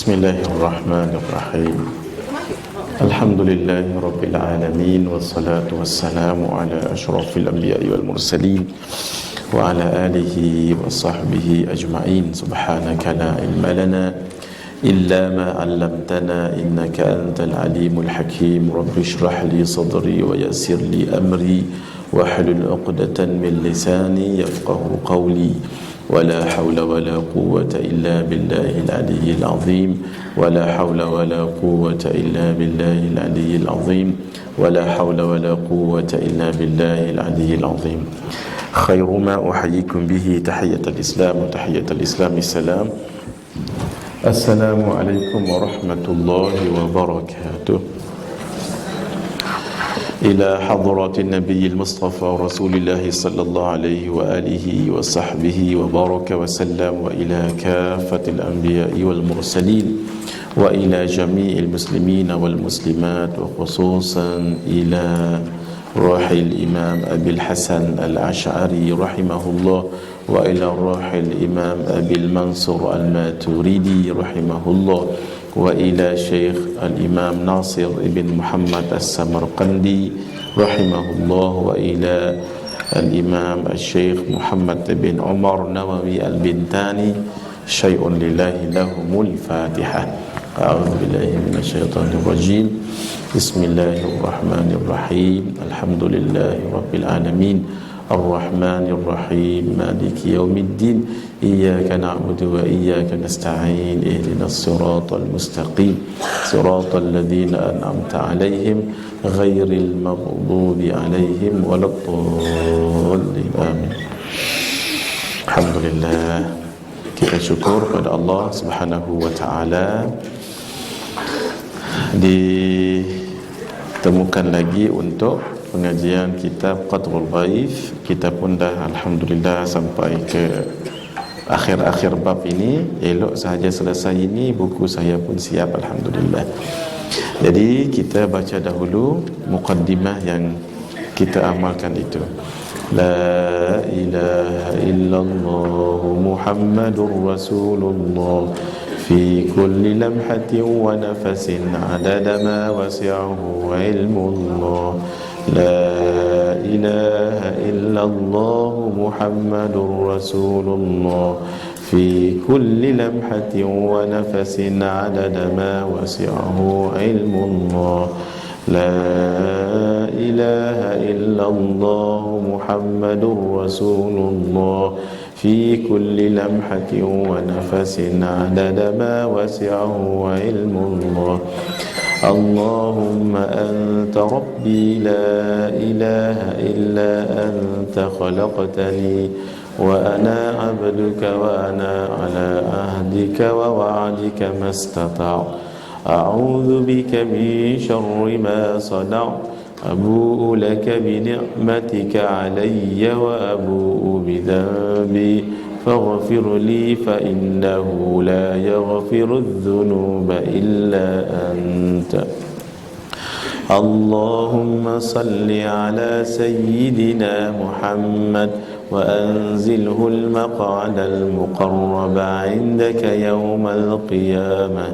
Bismillahirrahmanirrahim. Alhamdulillahi rabbil alamin, wassalatu wassalamu ala asyrafil anbiya'i wal mursalin wa ala alihi wa sahbihi ajma'in. Subhanaka la ilma lana illa ma 'allamtana innaka antal alimul hakim. Rabbi shrah li sadri wa yassir li amri wahlul 'uqdatan min lisani yafqahu qawli. ولا حول ولا قوة إلا بالله العلي العظيم ولا حول ولا قوة إلا بالله العلي العظيم ولا حول ولا قوة إلا بالله العلي العظيم. خير ما أحييكم به تحية الإسلام وتحية الإسلام السلام. السلام عليكم ورحمة الله وبركاته. إلى حضرة النبي المصطفى رسول الله صلى الله عليه وآله وصحبه وبارك وسلم، وإلى كافة الأنبياء والمرسلين، وإلى جميع المسلمين والمسلمات، وخصوصا إلى روح الإمام أبي الحسن الأشعري رحمه الله، وإلى روح الإمام أبي المنصور الماتريدي رحمه الله، وإلى شيخ الإمام ناصر بن محمد السمرقندي رحمه الله، وإلى الإمام الشيخ محمد بن عمر نووي البنتاني. شيء لله لهم الفاتحة. أعوذ بالله من الشيطان الرجيم. بسم الله الرحمن الرحيم. الحمد لله رب العالمين الرحمن الرحيم مالك يوم الدين. إياك نعبد وإياك نستعين. اهدنا الصراط المستقيم صراط الذين أنعمت عليهم غير المغضوب عليهم ولا الضالين. آمين. Alhamdulillah, kita syukur pada Allah Subhanahu wa taala ditemukan lagi untuk pengajian kitab Qadrul Ghaif. Kita pun dah alhamdulillah sampai ke akhir-akhir bab ini. Elok sahaja selesai ini, buku saya pun siap alhamdulillah. Jadi kita baca dahulu muqaddimah yang kita amalkan itu. La ilaha illallah Muhammadur Rasulullah fi kulli lamhatin wa nafasin adada ma wasi'ahu ilmullah. La ilaha illallah Muhammadur Rasulullah fi kulli lamhatin wa nafasin adada ma wasi'ahu ilmullah. La ilaha illallah Muhammadur Rasulullah fi kulli lamhatin wa nafasin adada ma wasi'ahu ilmullah. Allahumma anta rabbi la ilaha illa anta khalaqtani wa ana abduka wa ana ala ahdika wa wa'dika mastata'. A'udzu bika min syarri ma sana'. Abu'u laka bi ni'matika 'alayya wa abu'u bi dhanbi faghfir li fa innahu la yaghfiru adh-dhunuba illa anta. Allahumma salli ala sayyidina Muhammad wa anzilhu al-maq'ada al-muqarraba 'indaka yawmal qiyamah.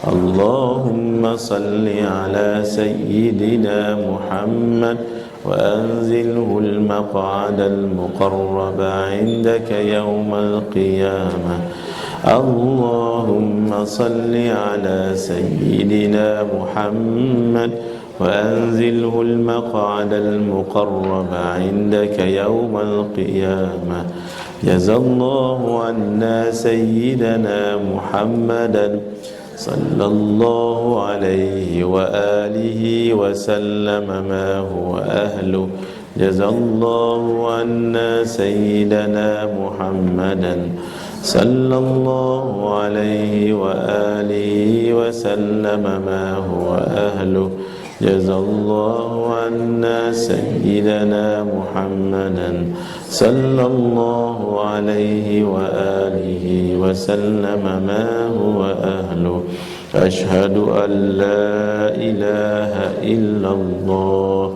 Allahumma salli ala sayyidina Muhammad wa anzilhu al-maq'ada al-muqarraba 'indaka yawmal qiyamah. Allahumma salli ala sayyidina Muhammad wa anzilhu al-maq'ada al-muqarraba 'indaka yawmal qiyamah. Jazallahu anna sayyidana Muhammadan sallallahu alaihi wa alihi wa sallam ma huwa ahlu. Jazallahu anna sayyidana Muhammadan sallallahu alaihi wa alihi wa sallam ma huwa ahlu. Jazallahu anna sayyidana Muhammadan sallallahu alaihi wa alihi wa sallam ma huwa ahlu. Ashhadu an la ilaha illallah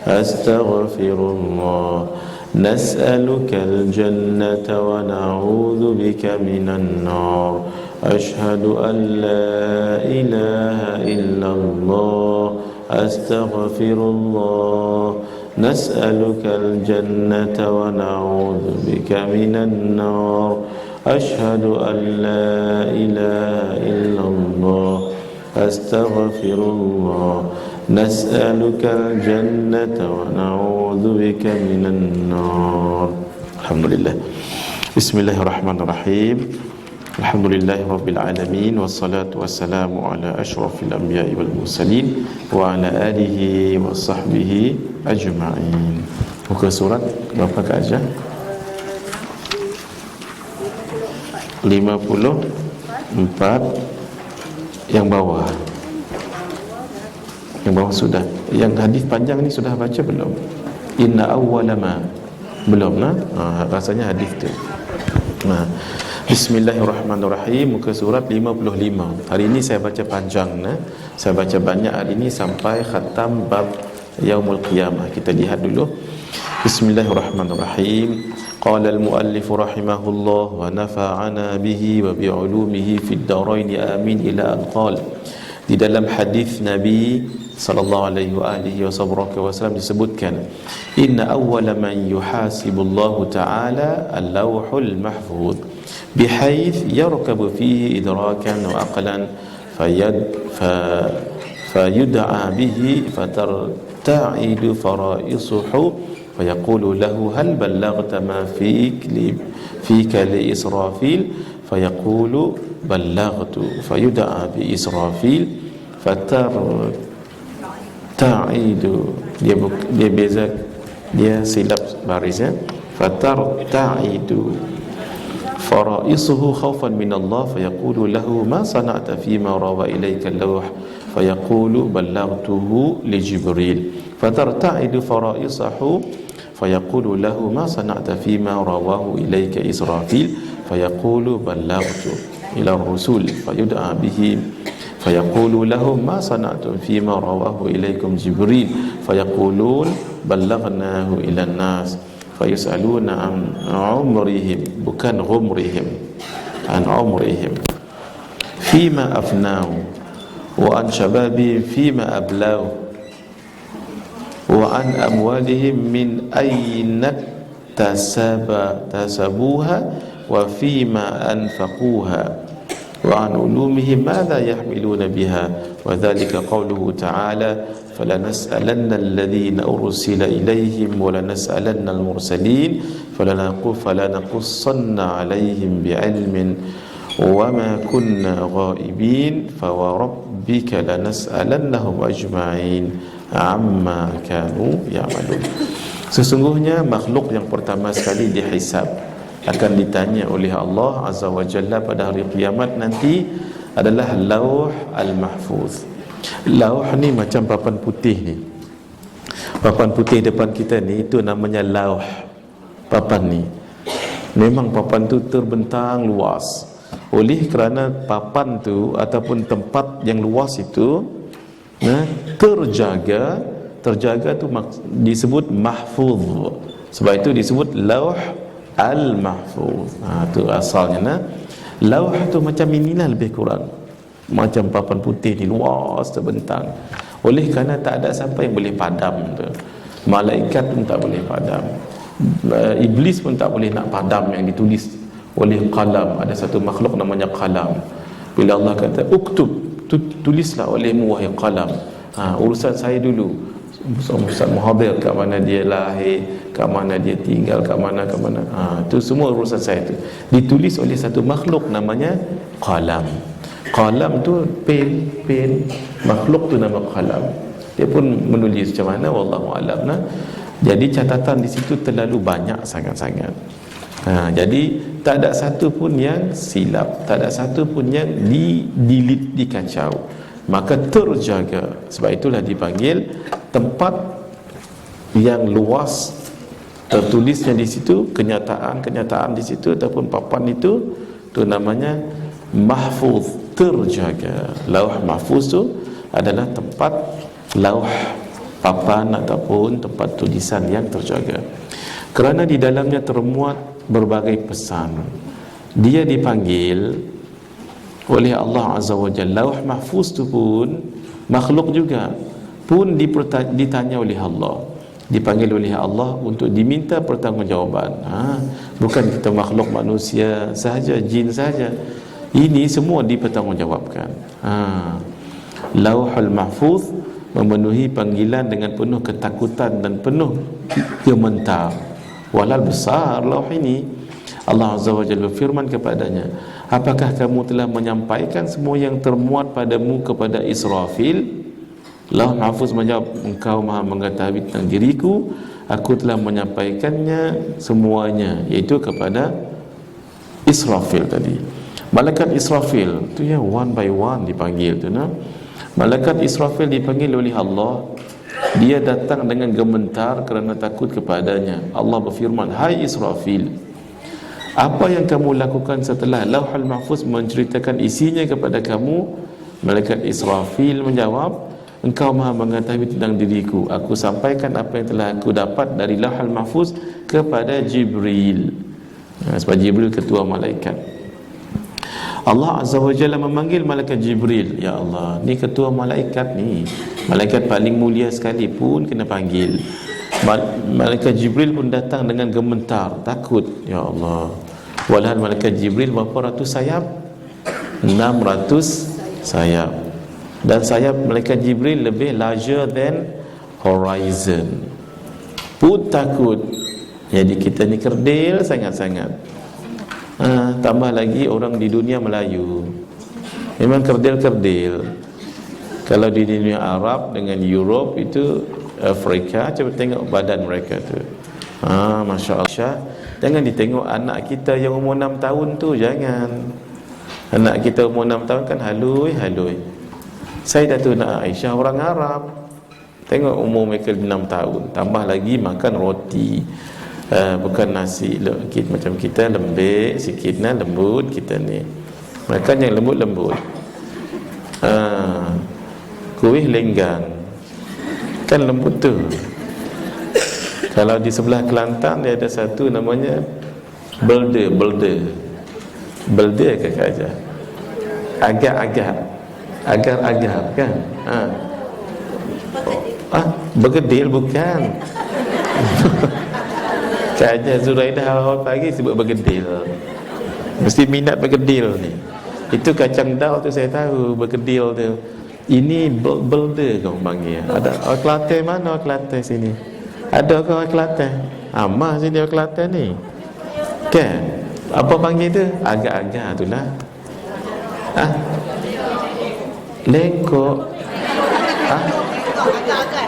astaghfirullah. Nas'aluka al-jannata wa na'udzu bika minan nar. Ashhadu an la ilaha illallah, astaghfirullah. Nas'alukal jannata wa na'udzu bika minan nar. Ashhadu an la ilaha illallah, astaghfirullah. Nas'alukal jannata wa na'udzu bika minan nar. Alhamdulillah. Bismillahirrahmanirrahim. Alhamdulillahi rabbil alamin, wassalatu wassalamu ala asyrafil anbiya'i wal mursalin wa ala alihi wa sahbihi ajma'in. Muka surat berapa Kak Ajah? 54 yang bawah. Yang bawah sudah. Yang hadis panjang ni sudah baca belum? Inna awwala ma. Belum nah? Rasanya hadis tu. Nah, Bismillahirrahmanirrahim. Muka surat 55. Hari ini saya baca panjang nah. Saya baca banyak hari ini sampai khatam bab Yaumul Qiyamah. Kita lihat dulu. Bismillahirrahmanirrahim. Qala al-muallif rahimahullah wa nafa'ana bihi wa bi'ulumihi fid darain amin ila an qala. Di dalam hadis Nabi sallallahu alaihi wa alihi wasallam disebutkan, inna awwala man yuhasibullahu ta'ala al-lawhul mahfuz بحيث يركب فيه إدراكا وعقلا فيدعى به فترتعد فرائصه فيقول له هل بلغت ما فيك لإسرافيل فيقول بلغت فيدعى بإسرافيل فترتعد dia silap barisnya فترتعد فرائصه خوفا من الله فيقول له ما صنعت فيما روى إليك اللوح فيقول بلغته لجبريل فترتعد فرائصه فيقول له ما صنعت فيما رواه إليك إسرافيل فيقول بلغت إلى الرسول فيدعى به فيقول له ما صنعتم فيما رواه إليكم جبريل فيقولون بلغناه إلى الناس فيسألون عن عمرهم bukan غمرهم عن عمرهم فيما أفناه وعن شبابهم فيما أبلاه وعن أموالهم من أين اكتسبوها وفيما أنفقوها وعن علومهم ماذا يحملون بها وذلك قوله تعالى فلنسألن الذين أرسل إليهم ولنسألن المرسلين فلنقصن عليهم بعلم وما كنا غائبين فوربك لنسألنهم أجمعين عما كانوا يعملون. Sesungguhnya makhluk yang pertama sekali dihisab akan ditanya oleh Allah Azza wa Jalla pada hari kiamat nanti adalah Lauh Al-Mahfuz. Lauh ni macam papan putih ni. Papan putih depan kita ni itu namanya lauh. Papan ni memang papan tu terbentang luas. Oleh kerana papan tu ataupun tempat yang luas itu terjaga tu disebut mahfuz. Sebab itu disebut Lauh Al-Mahfuz. Tu asalnya lauh tu macam inilah lebih kurang. Macam papan putih ni luas terbentang. Oleh kerana tak ada siapa yang boleh padam tu. Malaikat pun tak boleh padam. Iblis pun tak boleh nak padam yang ditulis oleh qalam. Ada satu makhluk namanya qalam. Bila Allah kata uktub, tulislah olehmu wahai qalam. Urusan saya dulu. Ustaz muhadir kat mana dia lahir, kat mana dia tinggal, kat mana. Itu semua urusan saya tu. Ditulis oleh satu makhluk namanya qalam. Qalam tu pen, makhluk tu nama qalam. Dia pun menulis macam mana wallahu alam nah. Jadi catatan di situ terlalu banyak sangat-sangat. Jadi tak ada satu pun yang silap, tak ada satu pun yang delete, dikacau. Maka terjaga. Sebab itulah dipanggil tempat yang luas, tertulisnya di situ kenyataan di situ ataupun papan itu namanya mahfuz, terjaga. Lauh mahfuz tu adalah tempat lauh, papan ataupun tempat tulisan yang terjaga. Kerana di dalamnya termuat berbagai pesan, dia dipanggil oleh Allah Azza wa Jalla. Lauh mahfuz tu pun makhluk juga, pun ditanya oleh Allah, dipanggil oleh Allah untuk diminta pertanggungjawaban. Bukan kita makhluk manusia sahaja, jin sahaja, ini semua dipertanggungjawabkan. Lauhul mahfuz memenuhi panggilan dengan penuh ketakutan dan penuh gemetar. Walal besar lauh ini. Allah Azza wa Jalla berfirman kepadanya, apakah kamu telah menyampaikan semua yang termuat padamu kepada Israfil? Lauh mahfuz menjawab, engkau maha mengetahui tentang diriku, aku telah menyampaikannya semuanya, iaitu kepada Israfil tadi. Malaikat Israfil tu yang one by one dipanggil tu, nah. Malaikat Israfil dipanggil oleh Allah. Dia datang dengan gemetar kerana takut kepadanya. Allah berfirman, hai Israfil, apa yang kamu lakukan setelah Lauhul Mahfuz menceritakan isinya kepada kamu? Malaikat Israfil menjawab, engkau maha mengetahui tentang diriku, aku sampaikan apa yang telah aku dapat dari Lauhul Mahfuz kepada Jibril. Sebab Jibril ketua malaikat. Allah Azza wa Jalla memanggil malaikat Jibril. Ya Allah, ni ketua malaikat ni, malaikat paling mulia sekalipun kena panggil. Malaikat Jibril pun datang dengan gemetar, takut. Ya Allah, walhal malaikat Jibril berapa ratus sayap? 600 sayap. Dan sayap malaikat Jibril lebih larger than horizon. Pun takut. Jadi kita ni kerdil sangat-sangat. Tambah lagi orang di dunia Melayu, memang kerdil-kerdil. Kalau di dunia Arab dengan Europe itu, Afrika, coba tengok badan mereka tu. Masya Allah. Jangan ditengok anak kita yang umur 6 tahun tu, jangan. Anak kita umur 6 tahun kan halui. Saya Datuk Aisyah orang Arab, tengok umur mereka 6 tahun. Tambah lagi makan roti, bukan nasi macam kita lembek sikit, lembut kita ni. Mereka yang lembut-lembut. Kuih lenggang kan lembut tu. Kalau di sebelah Kelantan dia ada satu namanya belde ke aja, agar kan. Bergedil bukan. Kaja Zuraidah awal pagi sebut bergedil, mesti minat bergedil ni. Itu kacang dal tu saya tahu, bergedil tu. Ini belde kau panggil. Ada orang Kelantan mana? Orang Kelantan sini ada ke orang Kelantan? Amah sini orang Kelantan ni kan? Apa panggil tu? Agak-agak tu lah. Lengkok.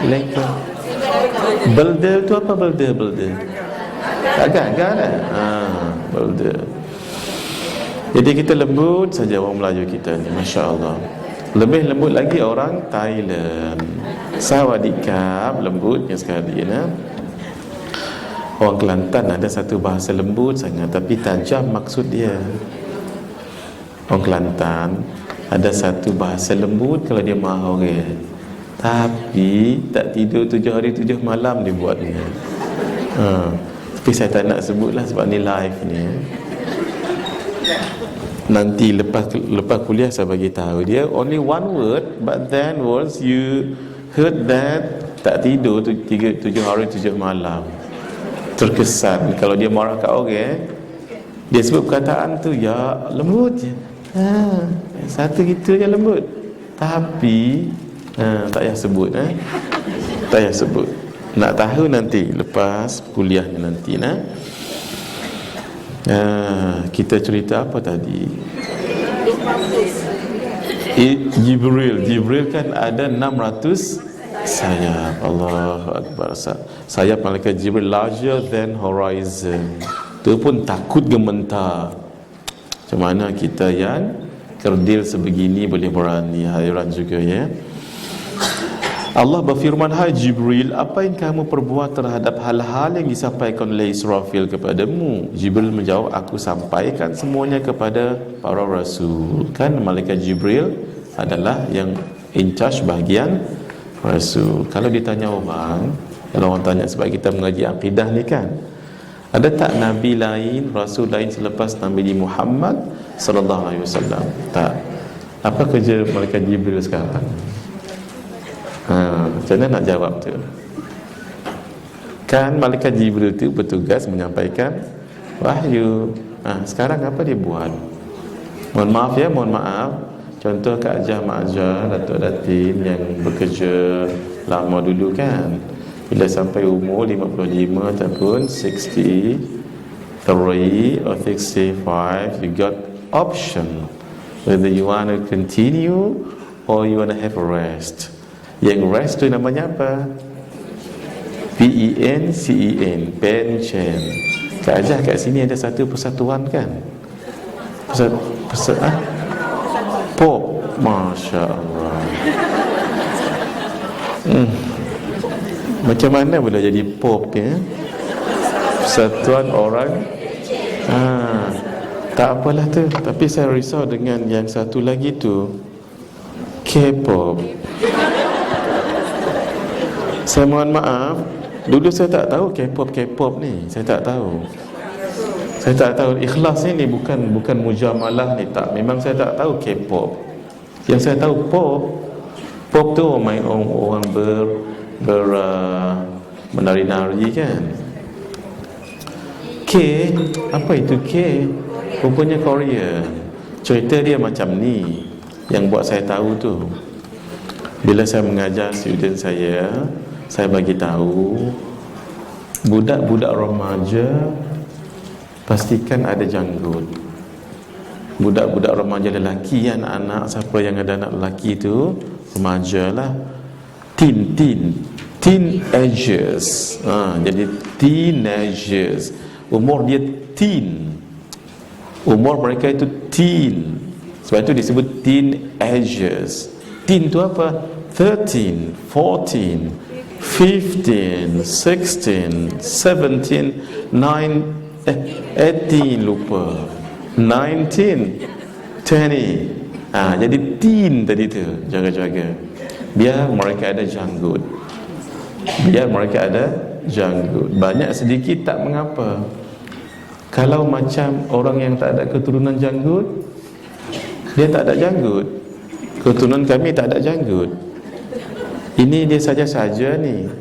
Lengkok. Belde tu apa? Belde agak-agak dah. Belde. Jadi kita lembut saja orang Melayu kita ni, Masya Allah. Lebih lembut lagi orang Thailand. Sawadikap, lembutnya sekali, ya. Orang Kelantan ada satu bahasa lembut sangat, tapi tajam maksud dia. Orang Kelantan ada satu bahasa lembut kalau dia marah orang, tapi tak tidur 7 hari 7 malam dia buat ni. Tapi saya tak nak sebutlah sebab ni live ni. Nanti lepas kuliah saya bagi tahu dia only one word, but then once you heard that, tak tidur 7 hari 7 malam. Terkesan kalau dia marah kat orang, dia sebut perkataan tu, ya lembut je. Satu gitu je lembut. Tapi tak payah sebut, tak payah sebut. Nak tahu nanti lepas kuliahnya nanti, kita cerita apa tadi? Jibril kan ada 600 sayap. Allahu Akbar. Sayap malaikat Jibril larger than horizon. Tu pun takut gementar. Macam mana kita yang kerdil sebegini boleh berani? Hairan juga, ya. Allah berfirman, hai Jibril, apa yang kamu perbuat terhadap hal-hal yang disampaikan oleh Israfil kepadamu? Jibril menjawab, aku sampaikan semuanya kepada para rasul. Kan malaikat Jibril adalah yang in charge bahagian rasul. Kalau ditanya orang, kalau orang tanya, sebab kita mengaji akidah ni kan, ada tak nabi lain, rasul lain selepas Nabi Muhammad sallallahu alaihi wasallam? Tak. Apa kerja malaikat Jibril sekarang? Macam mana nak jawab tu? Kan malaikat Jibril tu bertugas menyampaikan wahyu. Sekarang apa dia buat? Mohon maaf ya, mohon maaf. Contoh Kak Jah, Mak Jah, Datuk Datin yang bekerja lama dulu kan, bila sampai umur 55 ataupun 63 or 65, you got option whether you want to continue or you want to have a rest. Yang rest tu namanya apa? PENCEN, pension. Kak Jah, kat sini ada satu persatuan kan? Pop, Masya Allah. Macam mana boleh jadi pop ya? Persatuan orang. Tak apalah tu. Tapi saya risau dengan yang satu lagi tu, K-pop. Saya mohon maaf, dulu saya tak tahu K-pop ni. Saya tak tahu. Ikhlas ni bukan mujamalah ni, tak. Memang saya tak tahu K-pop. Yang saya tahu pop tu orang menari-nari kan. K, apa itu K? Rupanya Korea. Cerita dia macam ni. Yang buat saya tahu tu, bila saya mengajar student saya bagi tahu budak-budak remaja pastikan ada janggut. Budak-budak remaja lelaki, anak-anak, siapa yang ada anak lelaki tu, remaja lah, teenagers. Jadi teenagers, umur dia teen, umur mereka itu teen. Sebab itu disebut teenagers. Teen tu apa? 13, 14, 15, 16, 17, 18, lupa, 19, 20. Jadi teen tadi tu, jaga-jaga. Biar mereka ada janggut. Banyak sedikit tak mengapa. Kalau macam orang yang tak ada keturunan janggut, dia tak ada janggut. Keturunan kami tak ada janggut. Ini dia saja-saja ni.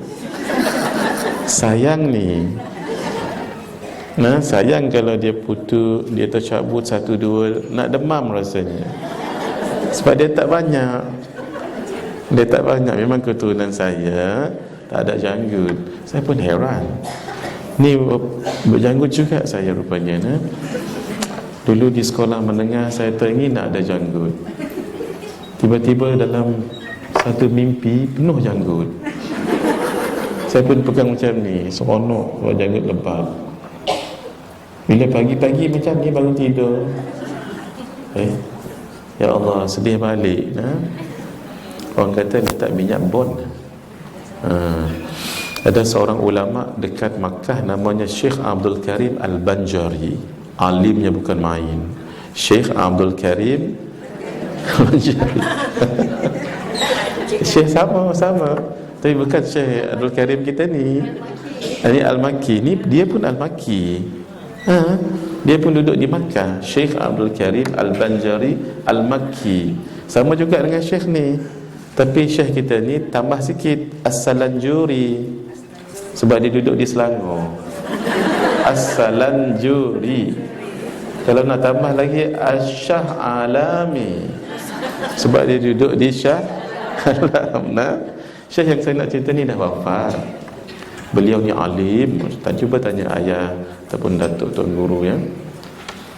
Sayang ni. Sayang kalau dia putus, dia tercabut satu dua, nak demam rasanya. Sebab dia tak banyak. Memang keturunan saya tak ada janggut. Saya pun heran. Ni berjanggut juga saya rupanya. Dulu di sekolah menengah saya teringin nak ada janggut. Tiba-tiba dalam satu mimpi penuh janggut. Saya pun pegang macam ni, seronok kalau janggut lebat. Bila pagi-pagi macam ni bangun tidur, ya Allah, sedih balik. Orang kata ni tak minyak bon. Ada seorang ulama dekat Makkah namanya Syekh Abdul Karim Al-Banjari. Alimnya bukan main. Syekh Abdul Karim Al-Banjari. Syekh sama. Tapi bukan Syekh Abdul Karim kita ni. Ini Al-Makki. Ni dia pun Al-Makki. Dia pun duduk di Makkah. Syekh Abdul Karim Al-Banjari Al-Makki. Sama juga dengan Syekh ni. Tapi Syekh kita ni tambah sikit As-Salanjuri. Sebab dia duduk di Selangor. As-Salanjuri. Kalau nak tambah lagi As-Shah Alami. Sebab dia duduk di Shah Alam. Syekh yang saya nak cerita ni dah wafat. Beliau ni alim. Tak cuba tanya ayah ataupun datuk tuan guru ya.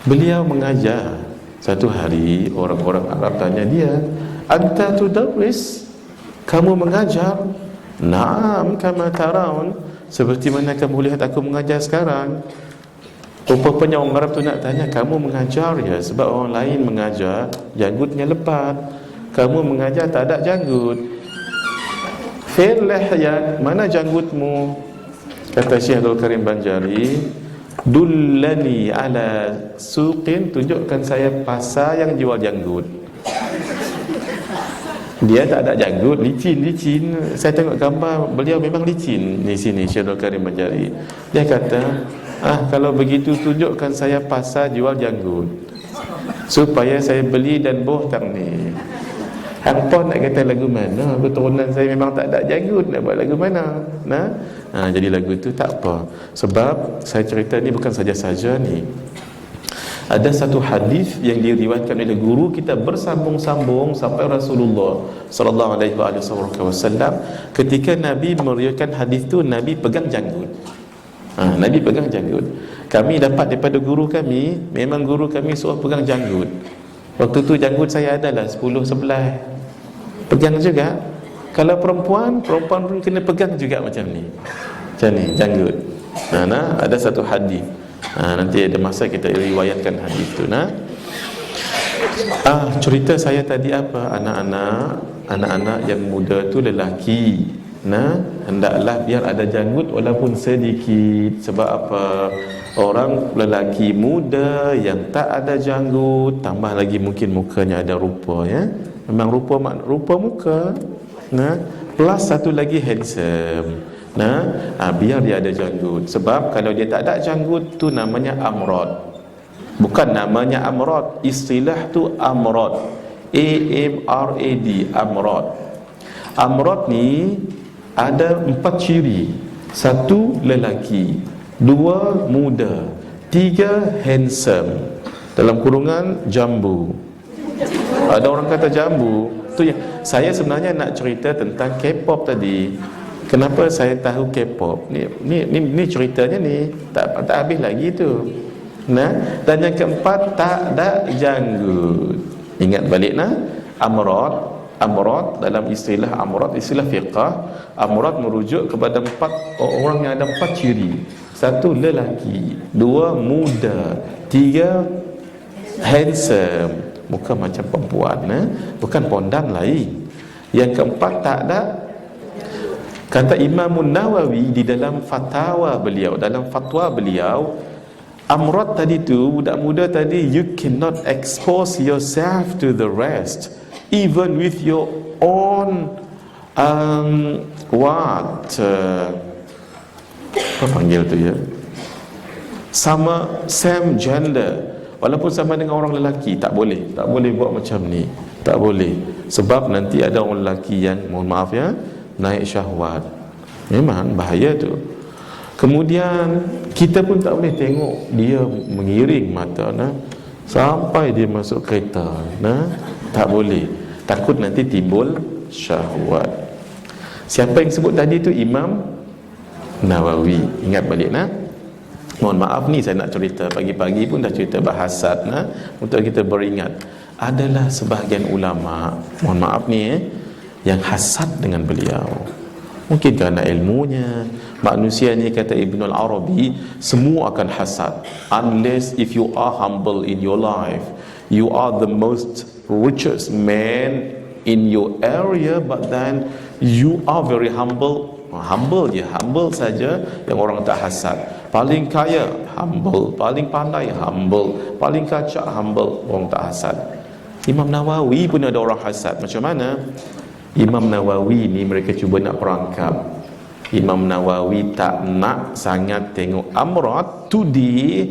Beliau mengajar. Satu hari orang-orang Arab tanya dia, "Anta tudarris?" Kamu mengajar? "Naam kama taraun." Seperti mana kamu lihat aku mengajar sekarang. Rupanya orang Arab tu nak tanya, "Kamu mengajar ya?" Sebab orang lain mengajar janggutnya lebat. Kamu mengajar tak ada janggut. "Fil lihyak, mana janggutmu?" Kata Syekh Abdul Karim Banjari, "Dullani ala suqin." Tunjukkan saya pasar yang jual janggut. Dia tak ada janggut, licin. Saya tengok gambar beliau memang licin. Di sini Syekh Abdul Karim Banjari. Dia kata, kalau begitu tunjukkan saya pasar jual janggut. supaya saya beli dan bohtang ni. Hampa nak kata lagu mana? Keturunan saya memang tak ada janggut, nak buat lagu mana? Jadi lagu tu tak apa. Sebab saya cerita ni bukan saja-saja ni. Ada satu hadis yang diriwayatkan oleh guru kita bersambung-sambung sampai Rasulullah sallallahu alaihi wasallam, ketika Nabi meriwayatkan hadis tu, Nabi pegang janggut. Nabi pegang janggut. Kami dapat daripada guru kami, memang guru kami suruh pegang janggut. Waktu tu janggut saya adalah 10-11. Pegang juga. Kalau perempuan pun kena pegang juga macam ni. Macam ni janggut. Ada satu hadis. Nanti ada masa kita riwayatkan hadis tu. Cerita saya tadi apa? Anak-anak yang muda tu lelaki. Hendaklah biar ada janggut walaupun sedikit. Sebab apa? Orang lelaki muda yang tak ada janggut, tambah lagi mungkin mukanya ada rupa, ya. Memang rupa muka. Plus satu lagi handsome. Biar dia ada janggut. Sebab kalau dia tak ada janggut tu namanya amrad. Bukan namanya amrad, istilah tu amrad. AMRAD, amrad. Amrad ni ada 4 ciri. 1 lelaki, 2 muda, 3 handsome, dalam kurungan jambu. Ada orang kata jambu tu yang saya sebenarnya nak cerita tentang K-pop tadi. Kenapa saya tahu K-pop ni ceritanya ni tak habis lagi tu. Dan yang keempat, tak ada janggut. Ingat balik amrad dalam istilah istilah fiqh, amrad merujuk kepada 4 orang yang ada 4 ciri. 1 lelaki, 2 muda, 3 handsome, muka macam perempuan, bukan pondan lain. Yang keempat, tak ada. Kata Imam Nawawi di dalam fatwa beliau, amrad tadi tu, budak muda tadi, you cannot expose yourself to the rest even with your own apa panggil tu ya, same gender, walaupun sama dengan orang lelaki. Tak boleh buat macam ni, tak boleh. Sebab nanti ada orang lelaki yang, mohon maaf ya, naik syahwat. Memang bahaya tu. Kemudian kita pun tak boleh tengok dia mengiring mata sampai dia masuk kereta. Tak boleh. Takut nanti timbul syahwat. Siapa yang sebut tadi tu? Imam Nawawi. Ingat balik Mohon maaf ni saya nak cerita, pagi-pagi pun dah cerita bahasat untuk kita beringat. Adalah sebahagian ulama, mohon maaf ni yang hasad dengan beliau. Mungkin kerana ilmunya. Manusia ni, kata Ibn al-Arabi, semua akan hasad unless if you are humble in your life. You are the most richest man in your area, but then you are very humble saja yang orang tak hasad. Paling kaya, humble. Paling pandai, humble. Paling kacak, humble. Orang tak hasad. Imam Nawawi pun ada orang hasad. Macam mana? Imam Nawawi ni mereka cuba nak perangkap. Imam Nawawi tak nak sangat tengok amrad. Today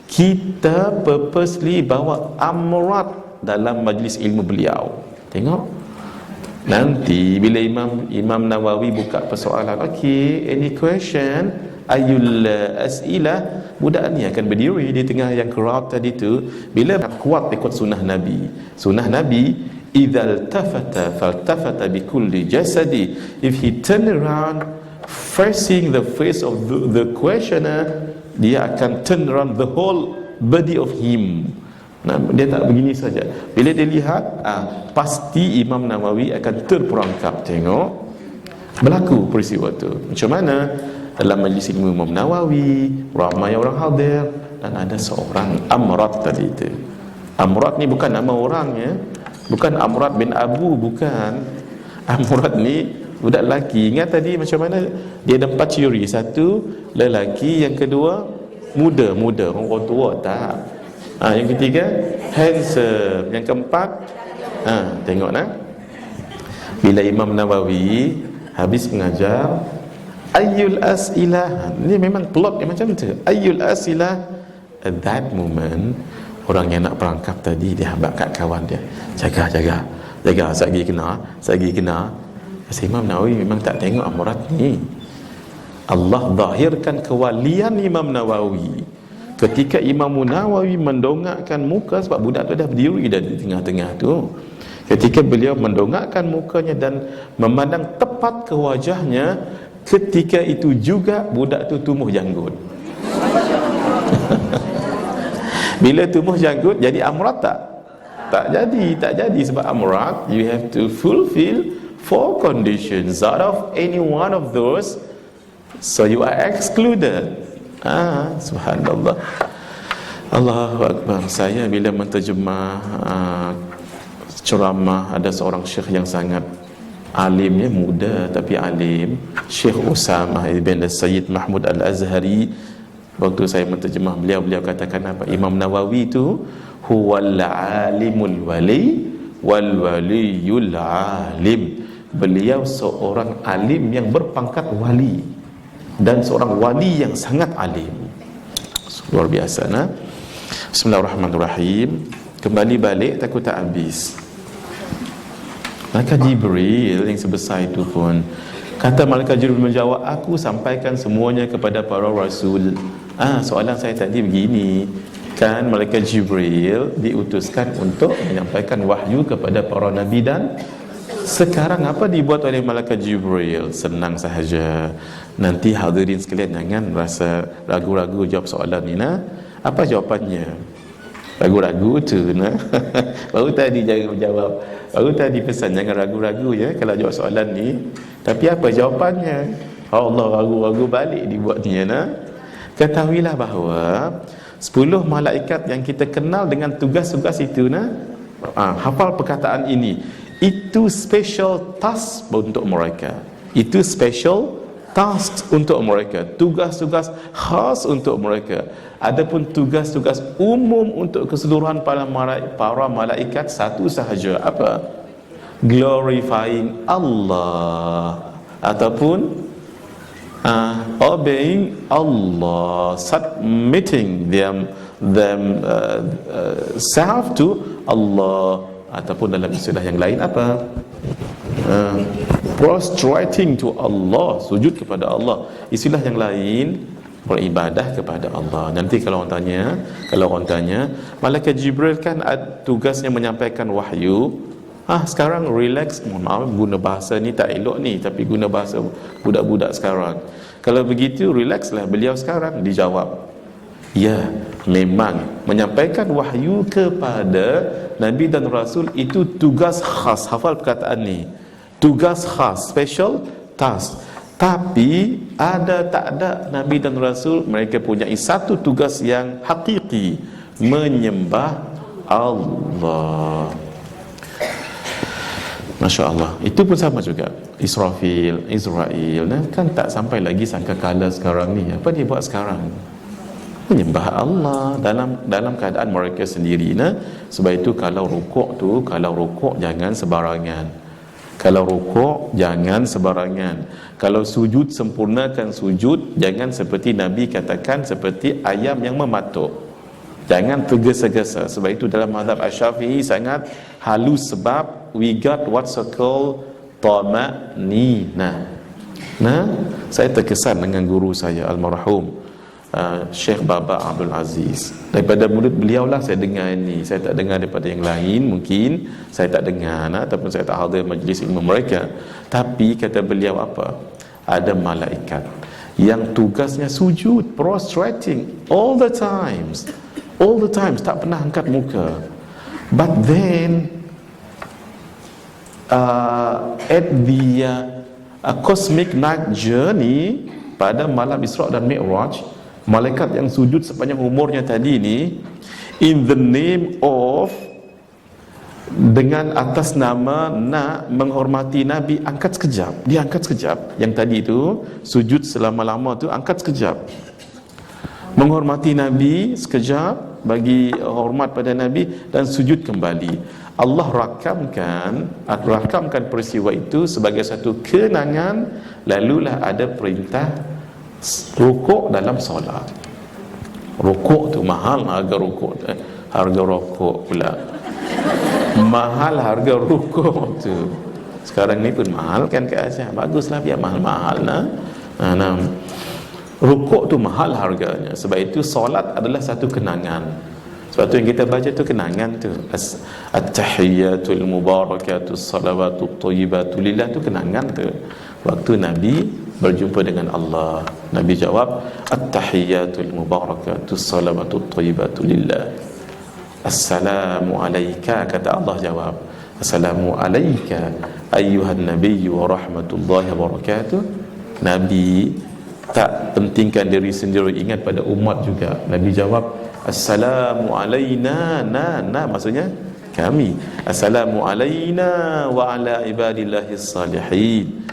kita purposely bawa amrad dalam majlis ilmu beliau. Tengok, nanti bila Imam Nawawi buka persoalan, okay, any question, ayul as'ilah, budak ni akan berdiri di tengah yang crowd tadi tu. Bila kuat ikut sunnah Nabi idzal tafata faltafata bikulli jasadi, if he turn around facing the face of the questioner, dia akan turn around the whole body of him. Dia tak begini saja. Bila dia lihat, pasti Imam Nawawi akan terperangkap. Tengok berlaku peristiwa tu macam mana dalam majlis ilmu Imam Nawawi, ramai orang hadir, dan ada seorang amrad tadi itu. Amrad ni bukan nama orang ya, bukan Amrad bin Abu, bukan. Amrad ni budak lelaki. Ingat tadi macam mana dia ada 4 ciri. 1 lelaki, yang kedua muda, orang tua tak. Yang ketiga handsome, yang keempat tengok bila Imam Nawawi habis mengajar, ayyul as'ilah, ni memang plot dia macam tu. Ayyul as'ilah, at that moment orang yang nak perangkap tadi, dia habaq kat kawan dia, jaga, saya pergi kena. Kata Imam Nawawi, memang tak tengok amurat ni. Allah zahirkan kewalian Imam Nawawi ketika Imam Nawawi mendongakkan muka, sebab budak tu dah berdiri di tengah-tengah tu. Ketika beliau mendongakkan mukanya dan memandang tepat ke wajahnya, ketika itu juga budak tu tumbuh janggut. Bila tumbuh janggut, jadi amrat tak? Tak jadi sebab amrat, you have to fulfill 4 conditions. Out of any one of those, so you are excluded. Subhanallah. Allahu Akbar. Saya bila menterjemah ceramah, ada seorang syekh yang sangat alim, muda tapi alim, Syekh Usamah ibn Sayyid Mahmud Al-Azhari. Waktu saya menterjemah beliau katakan apa? Imam Nawawi itu huwal alimul wali wal waliyul alim. Beliau seorang alim yang berpangkat wali dan seorang wali yang sangat alim. Luar biasa, nah. Bismillahirrahmanirrahim. Kembali balik takut tak habis. Malaikat Jibril yang sebesar itu pun, kata Malaikat Jibril menjawab, aku sampaikan semuanya kepada para rasul. Soalan saya tadi begini, kan Malaikat Jibril diutuskan untuk menyampaikan wahyu kepada para nabi, dan sekarang apa dibuat oleh Malaikat Jibril? Senang sahaja. Nanti hadirin sekalian jangan rasa ragu-ragu jawab soalan ni, nah. Apa jawapannya? Ragu-ragu tu, nah. Baru tadi jangan jawab. Baru tadi pesan jangan ragu-ragu ya kalau jawab soalan ni. Tapi apa jawapannya? Allah, ragu-ragu balik dibuatnya, nah. Ketahuilah bahawa 10 malaikat yang kita kenal dengan tugas-tugas itu, nah. Hafal perkataan ini. Itu special task untuk mereka. Itu special task untuk mereka. Tugas-tugas khas untuk mereka. Adapun tugas-tugas umum untuk keseluruhan para malaikat satu sahaja. Apa? Glorifying Allah, ataupun obeying Allah, submitting self to Allah, ataupun dalam istilah yang lain apa? Prostrating to Allah, sujud kepada Allah. Istilah yang lain, beribadah kepada Allah. Nanti kalau orang tanya, Malaikat Jibril kan tugasnya menyampaikan wahyu. Sekarang relax, mohon maaf guna bahasa ni tak elok ni, tapi guna bahasa budak-budak sekarang. Kalau begitu relaxlah beliau sekarang. Dijawab, ya, memang menyampaikan wahyu kepada Nabi dan Rasul itu tugas khas. Hafal perkataan ni, tugas khas, special task. Tapi tak ada Nabi dan Rasul, mereka punya satu tugas yang hakiki, menyembah Allah. Masya Allah. Itu pun sama juga. Israfil, Israel, kan tak sampai lagi sangka kala sekarang ni. Apa dia buat sekarang? Menyembah Allah dalam keadaan mereka sendiri. Sebab itu kalau rukuk jangan sebarangan. Kalau sujud, sempurnakan sujud. Jangan seperti Nabi katakan, seperti ayam yang mematuk. Jangan tergesa-gesa. Sebab itu dalam mazhab Asy-Syafi'i sangat halus, sebab we got what's called tama'ninah. Saya terkesan dengan guru saya almarhum Syekh Baba Abdul Aziz. Daripada mulut beliau lah saya dengar ini. Saya tak dengar daripada yang lain. Mungkin saya tak dengar, ataupun saya tak hadir majlis ilmu mereka. Tapi kata beliau apa? Ada malaikat yang tugasnya sujud, prostrating all the times, tak pernah angkat muka. But then at the cosmic night journey, pada malam Isra dan Mi'raj, malaikat yang sujud sepanjang umurnya tadi ni, in the name of, dengan atas nama nak menghormati Nabi, angkat sekejap. Dia angkat sekejap. Yang tadi tu sujud selama-lama tu, angkat sekejap. Menghormati Nabi sekejap, bagi hormat pada Nabi, dan sujud kembali. Allah rakamkan peristiwa itu sebagai satu kenangan. Lalulah ada perintah rukuk dalam solat. Rukuk tu mahal harga rukuk. harga rokok pula. Mahal harga rokok tu. Sekarang ni pun mahal kan Kak Aisyah. Baguslah biar mahal-mahal nah. Rokok tu mahal harganya. Sebab itu solat adalah satu kenangan. Sebab tu yang kita baca tu kenangan tu. At-tahiyyatul mubarakatus salawatut thayyibatu lillah tu kenangan tu. Waktu Nabi berjumpa dengan Allah, Nabi jawab, At-tahiyyatul mubarakatus salawatut thayyibatu lillah. Assalamu alayka, kata Allah jawab, Assalamu alayka ayyuhan nabiyyu wa rahmatullahi wa barakatuh. Nabi tak pentingkan diri sendiri, ingat pada umat juga. Nabi jawab, Assalamu alayna, maksudnya kami. Assalamu alayna wa ala ibadillahis salihin.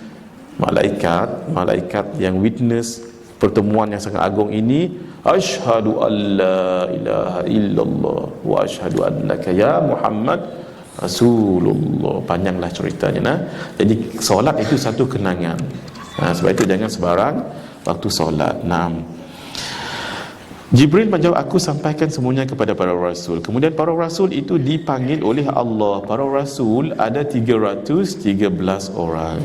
Malaikat yang witness pertemuan yang sangat agung ini, asyhadu an la ilaha illallah wa asyhadu annaka ya Muhammad Rasulullah. Panjanglah ceritanya. Jadi solat itu satu kenangan. Sebab itu jangan sebarang waktu solat. Jibril menjawab, aku sampaikan semuanya kepada para rasul. Kemudian para rasul itu dipanggil oleh Allah. Para rasul ada 313 orang.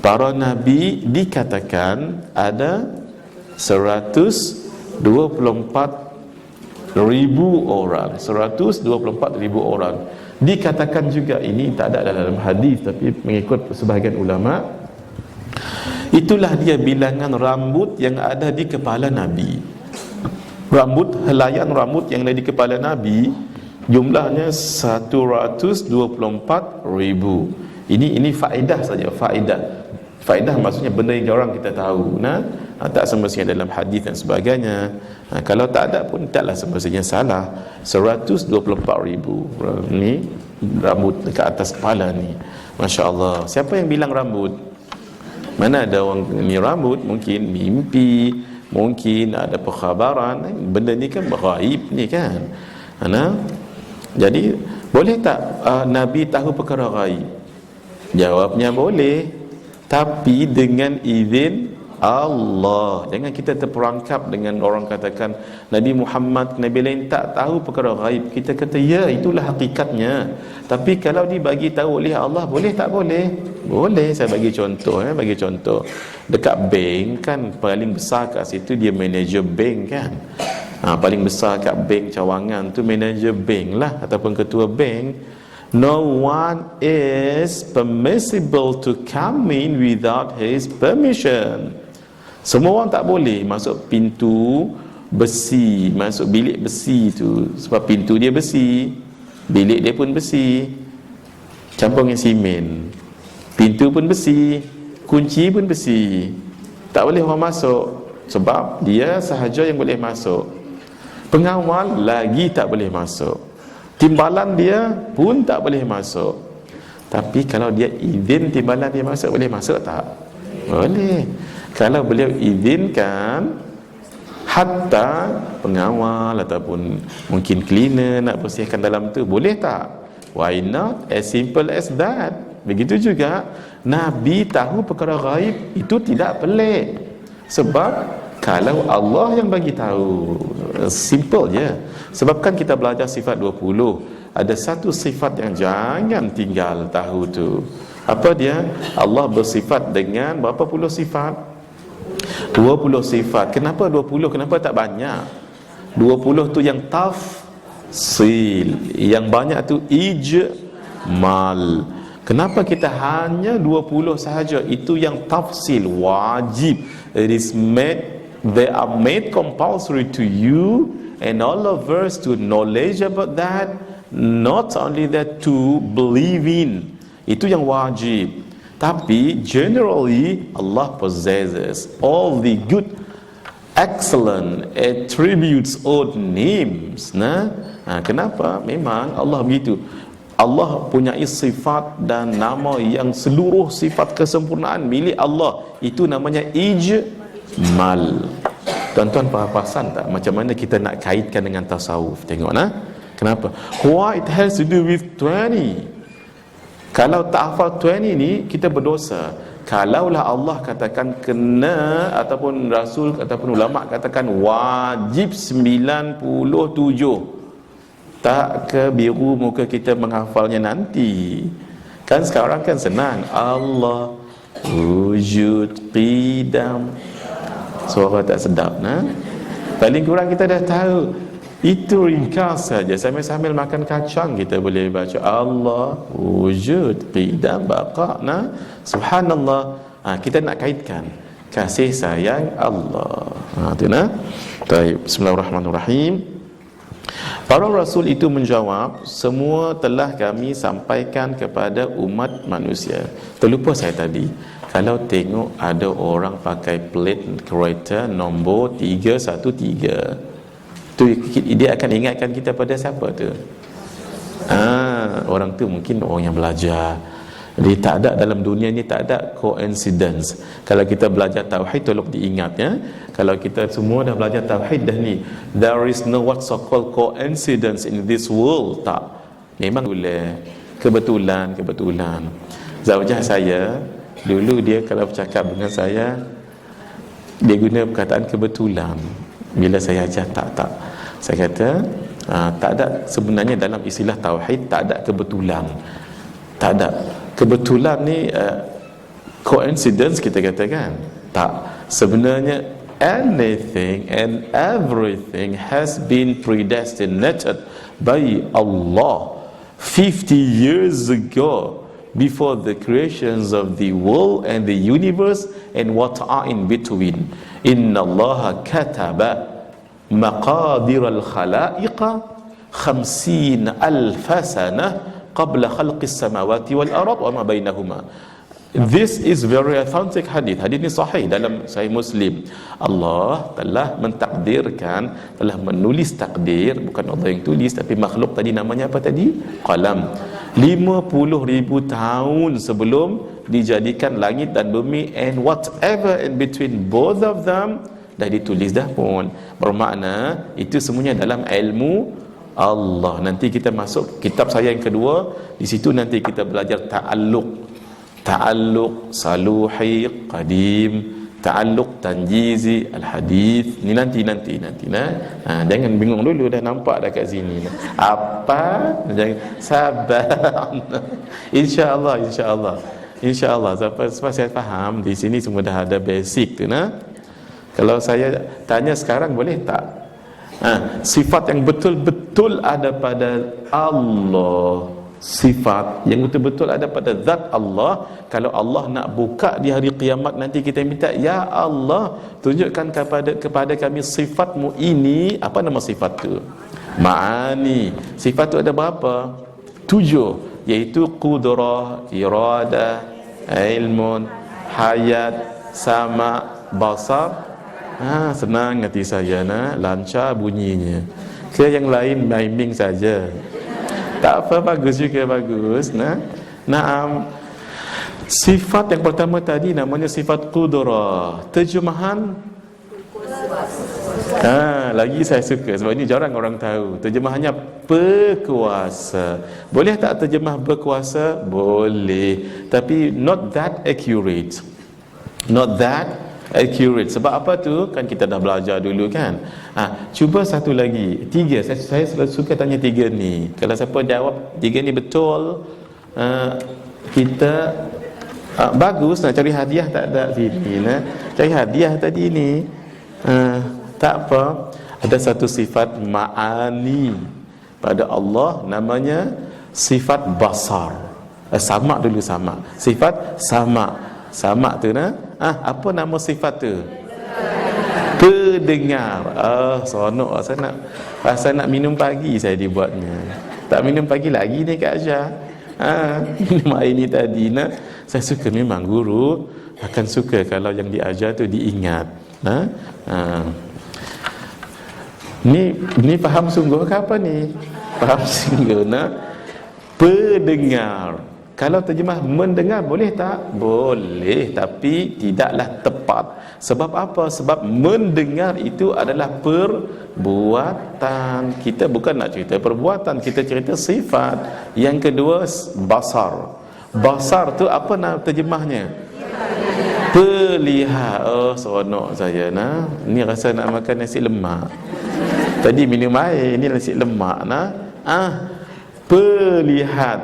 Para nabi dikatakan ada 124,000 orang. 124,000 orang. Dikatakan juga, ini tak ada dalam hadis tapi mengikut sebahagian ulama, itulah dia bilangan rambut yang ada di kepala Nabi. Helaian rambut yang ada di kepala Nabi jumlahnya 124,000. Ini faedah saja, faedah maksudnya benda yang jarang kita tahu. Tak semestinya dalam hadis dan sebagainya. Kalau tak ada pun taklah semestinya salah. 124,000 ni rambut dekat atas kepala ni. Masya Allah. Siapa yang bilang rambut? Mana ada orang ni rambut? Mungkin mimpi, mungkin ada perkhabaran. Benda ni kan ghaib ni kan. Jadi boleh tak Nabi tahu perkara ghaib? Jawabnya boleh, tapi dengan izin Allah. Jangan kita terperangkap dengan orang katakan Nabi Muhammad, Nabi lain tak tahu perkara ghaib. Kita kata ya, itulah hakikatnya. Tapi kalau dibagi tahu oleh Allah, boleh tak boleh? Boleh. Saya bagi contoh dekat bank kan, paling besar kat situ dia manager bank kan. Paling besar kat bank cawangan tu manager bank lah, ataupun ketua bank. No one is permissible to come in without his permission. Semua orang tak boleh masuk pintu besi, masuk bilik besi tu. Sebab pintu dia besi, bilik dia pun besi, campur dengan simen. Pintu pun besi, kunci pun besi. Tak boleh orang masuk, sebab dia sahaja yang boleh masuk. Pengawal lagi tak boleh masuk. Timbalan dia pun tak boleh masuk. Tapi kalau dia izin timbalan dia masuk, boleh masuk tak? Boleh. Kalau beliau izinkan, hatta pengawal ataupun mungkin cleaner nak bersihkan dalam tu, boleh tak? Why not? As simple as that. Begitu juga Nabi tahu perkara ghaib, itu tidak pelik. Sebab kalau Allah yang bagi tahu, simple je. Sebab kan kita belajar sifat 20, ada satu sifat yang jangan tinggal tahu tu. Apa dia? Allah bersifat dengan berapa puluh sifat? 20 sifat. Kenapa 20? Kenapa tak banyak? 20 tu yang tafsil, yang banyak tu ijmal. Kenapa kita hanya 20 sahaja? Itu yang tafsil, wajib. They are made compulsory to you and all of us to knowledge about that. Not only that, to believe in. Itu yang wajib. Tapi generally Allah possesses all the good, excellent attributes or names. Kenapa? Memang Allah begitu. Allah punya sifat dan nama yang seluruh sifat kesempurnaan milik Allah. Itu namanya ijmal. Tuan-tuan perasan tak macam mana kita nak kaitkan dengan tasawuf? Tengok kenapa? Why it has to do with 20? Kalau tak hafal 20 ni, kita berdosa. Kalaulah Allah katakan kena, ataupun Rasul ataupun ulama katakan wajib 97, Tak ke biru muka kita menghafalnya nanti. Kan sekarang kan senang. Allah wujud qidam. Suara tak sedap nah. Paling kurang kita dah tahu. Itu ringkas saja. Sambil-sambil makan kacang kita boleh baca Allah wujud qidam baqa nah. Subhanallah. Kita nak kaitkan kasih sayang Allah. Tu nah. Baik, bismillahirrahmanirrahim. Para rasul itu menjawab, semua telah kami sampaikan kepada umat manusia. Terlupa saya tadi, kalau tengok ada orang pakai plate kereta nombor 313, tu dia akan ingatkan kita pada siapa tu? Orang tu mungkin orang yang belajar. Jadi tak ada dalam dunia ni, tak ada coincidence. Kalau kita belajar tauhid, tolong diingat ya. Kalau kita semua dah belajar tauhid dah ni, there is no what so called coincidence in this world. Tak. Memang boleh kebetulan. Zaujah saya dulu, dia kalau bercakap dengan saya, dia guna perkataan kebetulan. Bila saya ajar tak. Saya kata tak ada sebenarnya dalam istilah tauhid, tak ada kebetulan. Tak ada. Kebetulan ni coincidence kita katakan. Tak. Sebenarnya anything and everything has been predestinated by Allah 50 years ago, before the creations of the world and the universe and what are in between. Inna Allah kataba maqadir al-khalaiqa 50,000 sanah qabla khalqis samawati wal ard wa ma bainahuma. This is very authentic hadith. Hadith ni sahih dalam Sahih Muslim. Allah telah mentakdirkan, telah menulis takdir, bukan Allah yang tulis tapi makhluk tadi, namanya apa tadi? Qalam. 50,000 tahun sebelum dijadikan langit dan bumi, and whatever in between both of them dah ditulis dah pun. Bermakna itu semuanya dalam ilmu Allah. Nanti kita masuk kitab saya yang kedua, di situ nanti kita belajar ta'alluq saluhi qadim, ta'alluq tanjizi al-hadith. Ni nanti nah. Jangan bingung dulu, dah nampak dah kat sini nah. Apa? Jangan sabar. Insya-Allah. Sampai saya faham di sini semua dah ada basic tu nah. Kalau saya tanya sekarang boleh tak? Sifat yang betul-betul ada pada Allah, sifat yang betul-betul ada pada zat Allah. Kalau Allah nak buka di hari kiamat nanti, kita minta, ya Allah, tunjukkan kepada kami sifatmu ini. Apa nama sifat tu? Ma'ani. Sifat tu ada berapa? 7, iaitu qudrah, iradah, ilmun, hayat, sama, basar. Senang hati saya nah, lancar bunyinya. Ke yang lain miming saja. Tak apa, bagus juga, bagus nah. Naam. Sifat yang pertama tadi namanya sifat qudrah. Terjemahan lagi saya suka, sebab ini jarang orang tahu. Terjemahannya berkuasa. Boleh tak terjemah berkuasa? Boleh, tapi not that accurate. Sebab apa tu? Kan kita dah belajar dulu kan. Cuba satu lagi, 3. Saya selalu suka tanya 3 ni. Kalau siapa jawab 3 ni betul, kita bagus nak cari hadiah. Tak ada sini nah. Cari hadiah tadi ni. Tak apa. Ada satu sifat ma'ani pada Allah, namanya sifat basar. Sama dulu, sama. Sifat sama tu nah. Apa nama sifat tu? Pendengar. Seronok. Saya nak minum pagi, saya dibuatnya. Tak minum pagi lagi ni Kak Aisyah. Minum air ni tadi nah. Saya suka, memang guru akan suka kalau yang diajar tu diingat. Ni faham sungguh ke apa ni? Faham sungguh nah. Pendengar. Kalau terjemah mendengar boleh tak? Boleh, tapi tidaklah tepat. Sebab apa? Sebab mendengar itu adalah perbuatan. Kita bukan nak cerita perbuatan, kita cerita sifat. Yang kedua, basar. Basar tu apa nak terjemahnya? Pelihat. Seronok saya nah. Ni rasa nak makan nasi lemak. Tadi minum air, ni nasi lemak nah. Perlihat.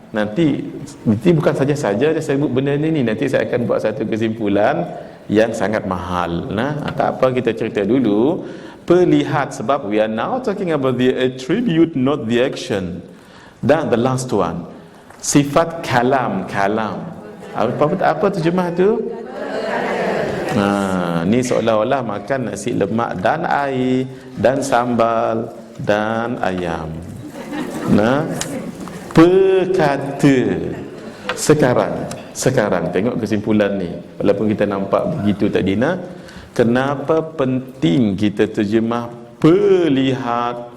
Nanti bukan saja saya sebut benda ni, nanti saya akan buat satu kesimpulan yang sangat mahal. Tak apa, kita cerita dulu. Perlihat, sebab we are now talking about the attribute, not the action. Dan the last one, sifat kalam. Apa terjemah tu? Ni seolah-olah makan nasi lemak dan air dan sambal dan ayam. Perkata. Sekarang tengok kesimpulan ni. Walaupun kita nampak begitu tadi, kenapa penting kita terjemah perlihat,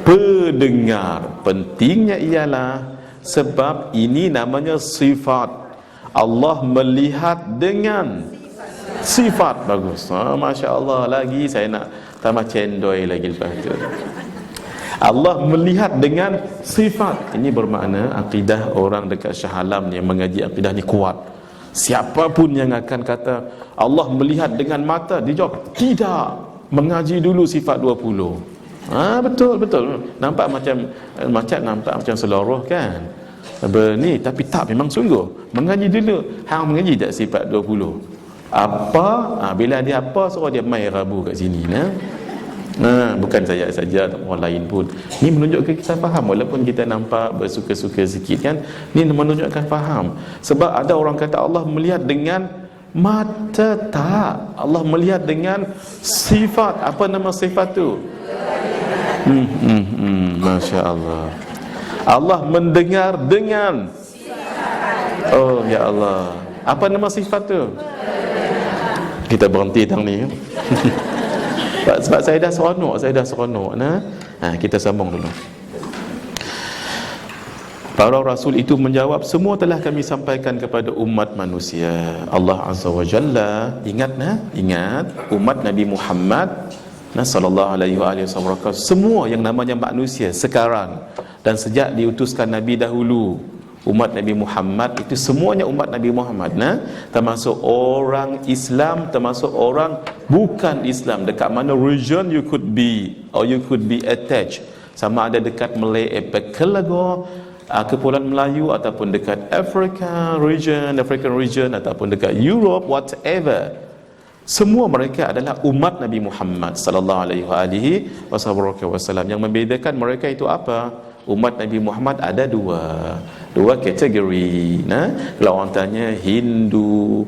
pendengar? Pentingnya ialah sebab ini namanya sifat. Allah melihat dengan sifat. Bagus. Masya Allah. Lagi saya nak tambah cendoi lagi lepas tu. Allah melihat dengan sifat. Ini bermakna akidah orang dekat Shah Alam yang mengaji akidah ni kuat. Siapapun yang akan kata Allah melihat dengan mata, dia jawab tidak, mengaji dulu sifat 20. Betul. Nampak macam seloroh kan? Ni, tapi tak, memang sungguh. Mengaji dulu. Hang mengaji tak sifat 20? Apa? Bila dia apa, suruh dia mai Rabu kat sini. Bukan saya saja, orang lain pun. Ni menunjukkan kita faham, walaupun kita nampak bersuka-suka sikit kan. Ni menunjukkan faham. Sebab ada orang kata Allah melihat dengan mata, tak. Allah melihat dengan sifat. Apa nama sifat tu? Masya Allah. Allah mendengar dengan sifat. Oh ya Allah. Apa nama sifat tu? Kita berhenti tang ni. Sebab saya dah seronok. Kita sambung dulu. Para rasul itu menjawab, semua telah kami sampaikan kepada umat manusia. Allah Azza wa Jalla ingat umat Nabi Muhammad sallallahu alaihi wasallam, semua yang namanya manusia sekarang dan sejak diutuskan Nabi dahulu, umat Nabi Muhammad itu semuanya umat Nabi Muhammad, termasuk orang Islam, termasuk orang bukan Islam. Dekat mana region you could be, or you could be attached, sama ada dekat Malay Archipelago, Kepulauan Melayu, ataupun dekat African region, ataupun dekat Europe, whatever. Semua mereka adalah umat Nabi Muhammad sallallahu alaihi wasallam. Yang membedakan mereka itu apa? Umat Nabi Muhammad ada dua kategori. Kalau orang tanya Hindu,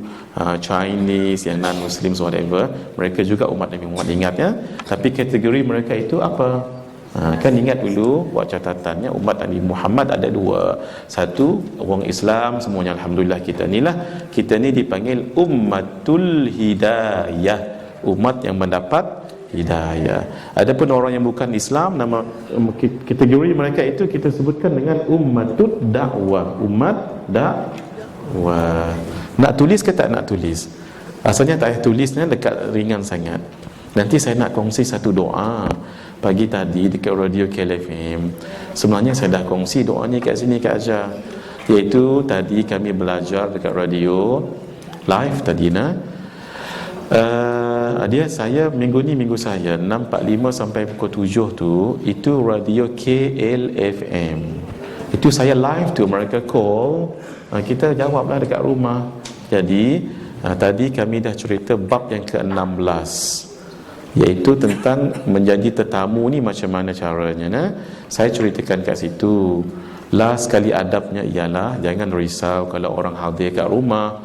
Chinese, yang non-Muslim, whatever, mereka juga umat Nabi Muhammad. Ingat ya. Tapi kategori mereka itu apa? Kan ingat dulu, buat catatannya, umat Nabi Muhammad ada dua. Satu, orang Islam semuanya, alhamdulillah kita ni dipanggil ummatul hidayah, umat yang mendapat hidayah. Adapun orang yang bukan Islam, nama kategori mereka itu kita sebutkan dengan ummatud dakwah, umat dakwah. Nak tulis ke tak nak tulis? Asalnya tak payah tulisnya, dekat ringan sangat. Nanti saya nak kongsi satu doa. Pagi tadi dekat radio KLFM, sebenarnya saya dah kongsi doa ni kat sini kat Ajar. Iaitu tadi kami belajar dekat radio live tadi saya minggu saya 6.45 sampai pukul 7 tu, itu radio KLFM. Itu saya live tu, mereka call, kita jawablah dekat rumah. Jadi tadi kami dah cerita bab yang ke-16, iaitu tentang menjadi tetamu ni macam mana caranya. Saya ceritakan kat situ. Last kali adabnya ialah jangan risau kalau orang hadir kat rumah,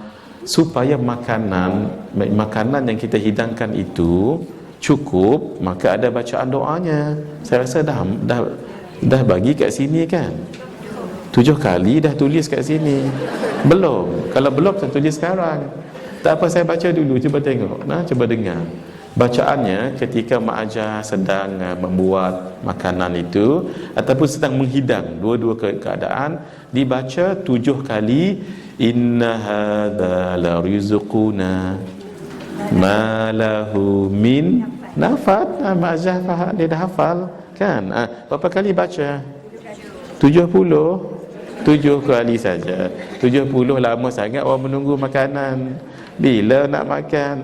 supaya makanan yang kita hidangkan itu cukup, maka ada bacaan doanya. Saya rasa dah bagi kat sini kan. 7 kali dah tulis kat sini. Belum. Kalau belum saya tulis sekarang. Tak apa, saya baca dulu, cuba tengok. Cuba dengar. Bacaannya ketika Mak Ajar sedang membuat makanan itu ataupun sedang menghidang, dua-dua keadaan, dibaca 7 kali, inna hadza la rizquna ma lahu min nafad. Mak Ajar faham, dia dah hafal kan. Berapa kali baca? 7 kali saja. 70 lama sangat orang menunggu makanan. Bila nak makan?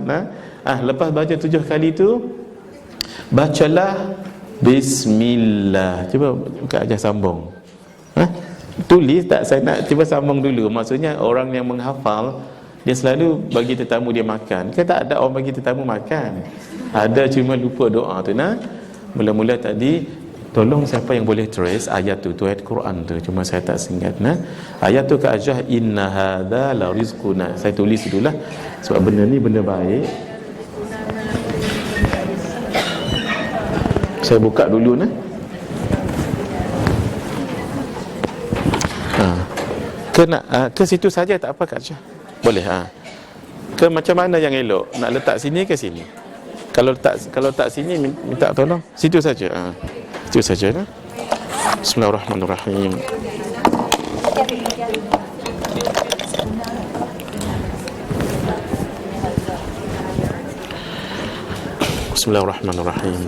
Lepas baca 7 kali tu, bacalah Bismillah. Cuba Kak Ajah sambung. Tulis tak? Saya nak cuba sambung dulu. Maksudnya orang yang menghafal, dia selalu bagi tetamu dia makan. Kan tak ada orang bagi tetamu makan. Ada, cuma lupa doa tu. Nah, mula-mula tadi, tolong siapa yang boleh trace ayat tu ayat Quran tu. Cuma saya tak ingat. Nah, ayat tu Kak Ajah, inna hadza la rizquna. Saya tulis dululah sebab benda ni benda baik. Saya buka dulu nah. Ke situ saja tak apa Kak Syah? Boleh Ke macam mana yang elok? Nak letak sini ke sini? Kalau tak sini minta tolong. Situ saja. Situ saja nah. Bismillahirrahmanirrahim. Bismillahirrahmanirrahim.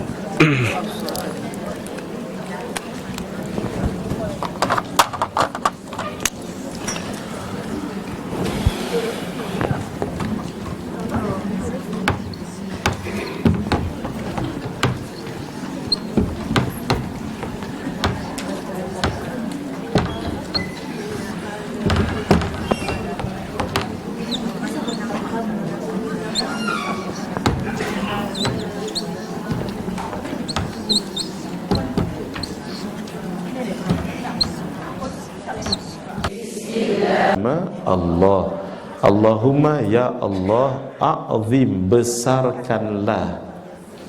Allah. Allahumma ya Allah, a'zim, besarkanlah,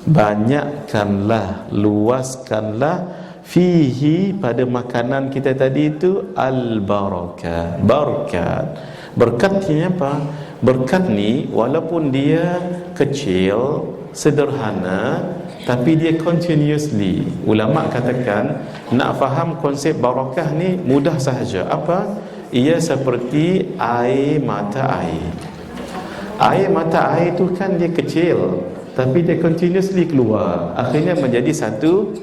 banyakkanlah, luaskanlah, fihi, pada makanan kita tadi itu, al-barakah, berkat. Berkatnya apa? Berkat ni walaupun dia kecil, sederhana, tapi dia continuously. Ulama katakan nak faham konsep barakah ni mudah sahaja. Apa? Ia seperti air mata air. Air mata air tu kan dia kecil, tapi dia continuously keluar, akhirnya menjadi satu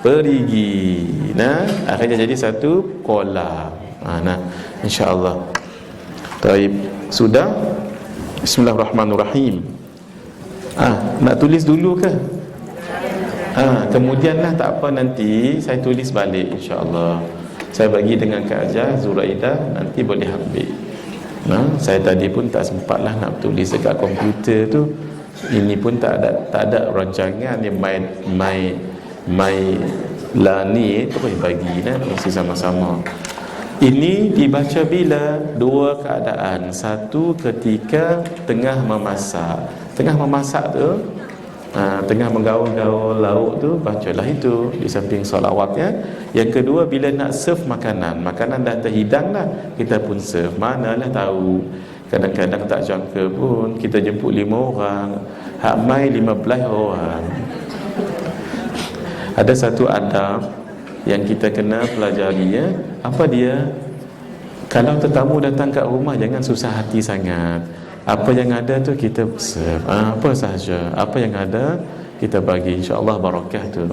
perigi. Nah, akhirnya jadi satu kolam. Nah, insya-Allah. Baik, sudah. Bismillahirrahmanirrahim. Nak tulis dulu ke? Kemudianlah tak apa, nanti saya tulis balik insya-Allah. Saya bagi dengan Kak Ajah, Zuraidah, nanti boleh ambil. Saya tadi pun tak sempatlah nak tulis dekat komputer tu. Ini pun tak ada rancangan ni, my lani tu boleh bagi mesti sama-sama. Ini dibaca bila? Dua keadaan. Satu, ketika tengah memasak. Tengah memasak tu, tengah menggaul-gaul lauk tu, bacalah itu di samping solawatnya. Yang kedua, bila nak serve makanan dah terhidang dah, kita pun serve. Manalah tahu, kadang-kadang tak jangka pun kita jemput 5 orang, hak mai 15 orang. Ada satu adab yang kita kena pelajari, apa dia? Kalau tetamu datang kat rumah, jangan susah hati sangat. Apa yang ada tu kita serve, apa sahaja, apa yang ada kita bagi, insya-Allah barakah tu.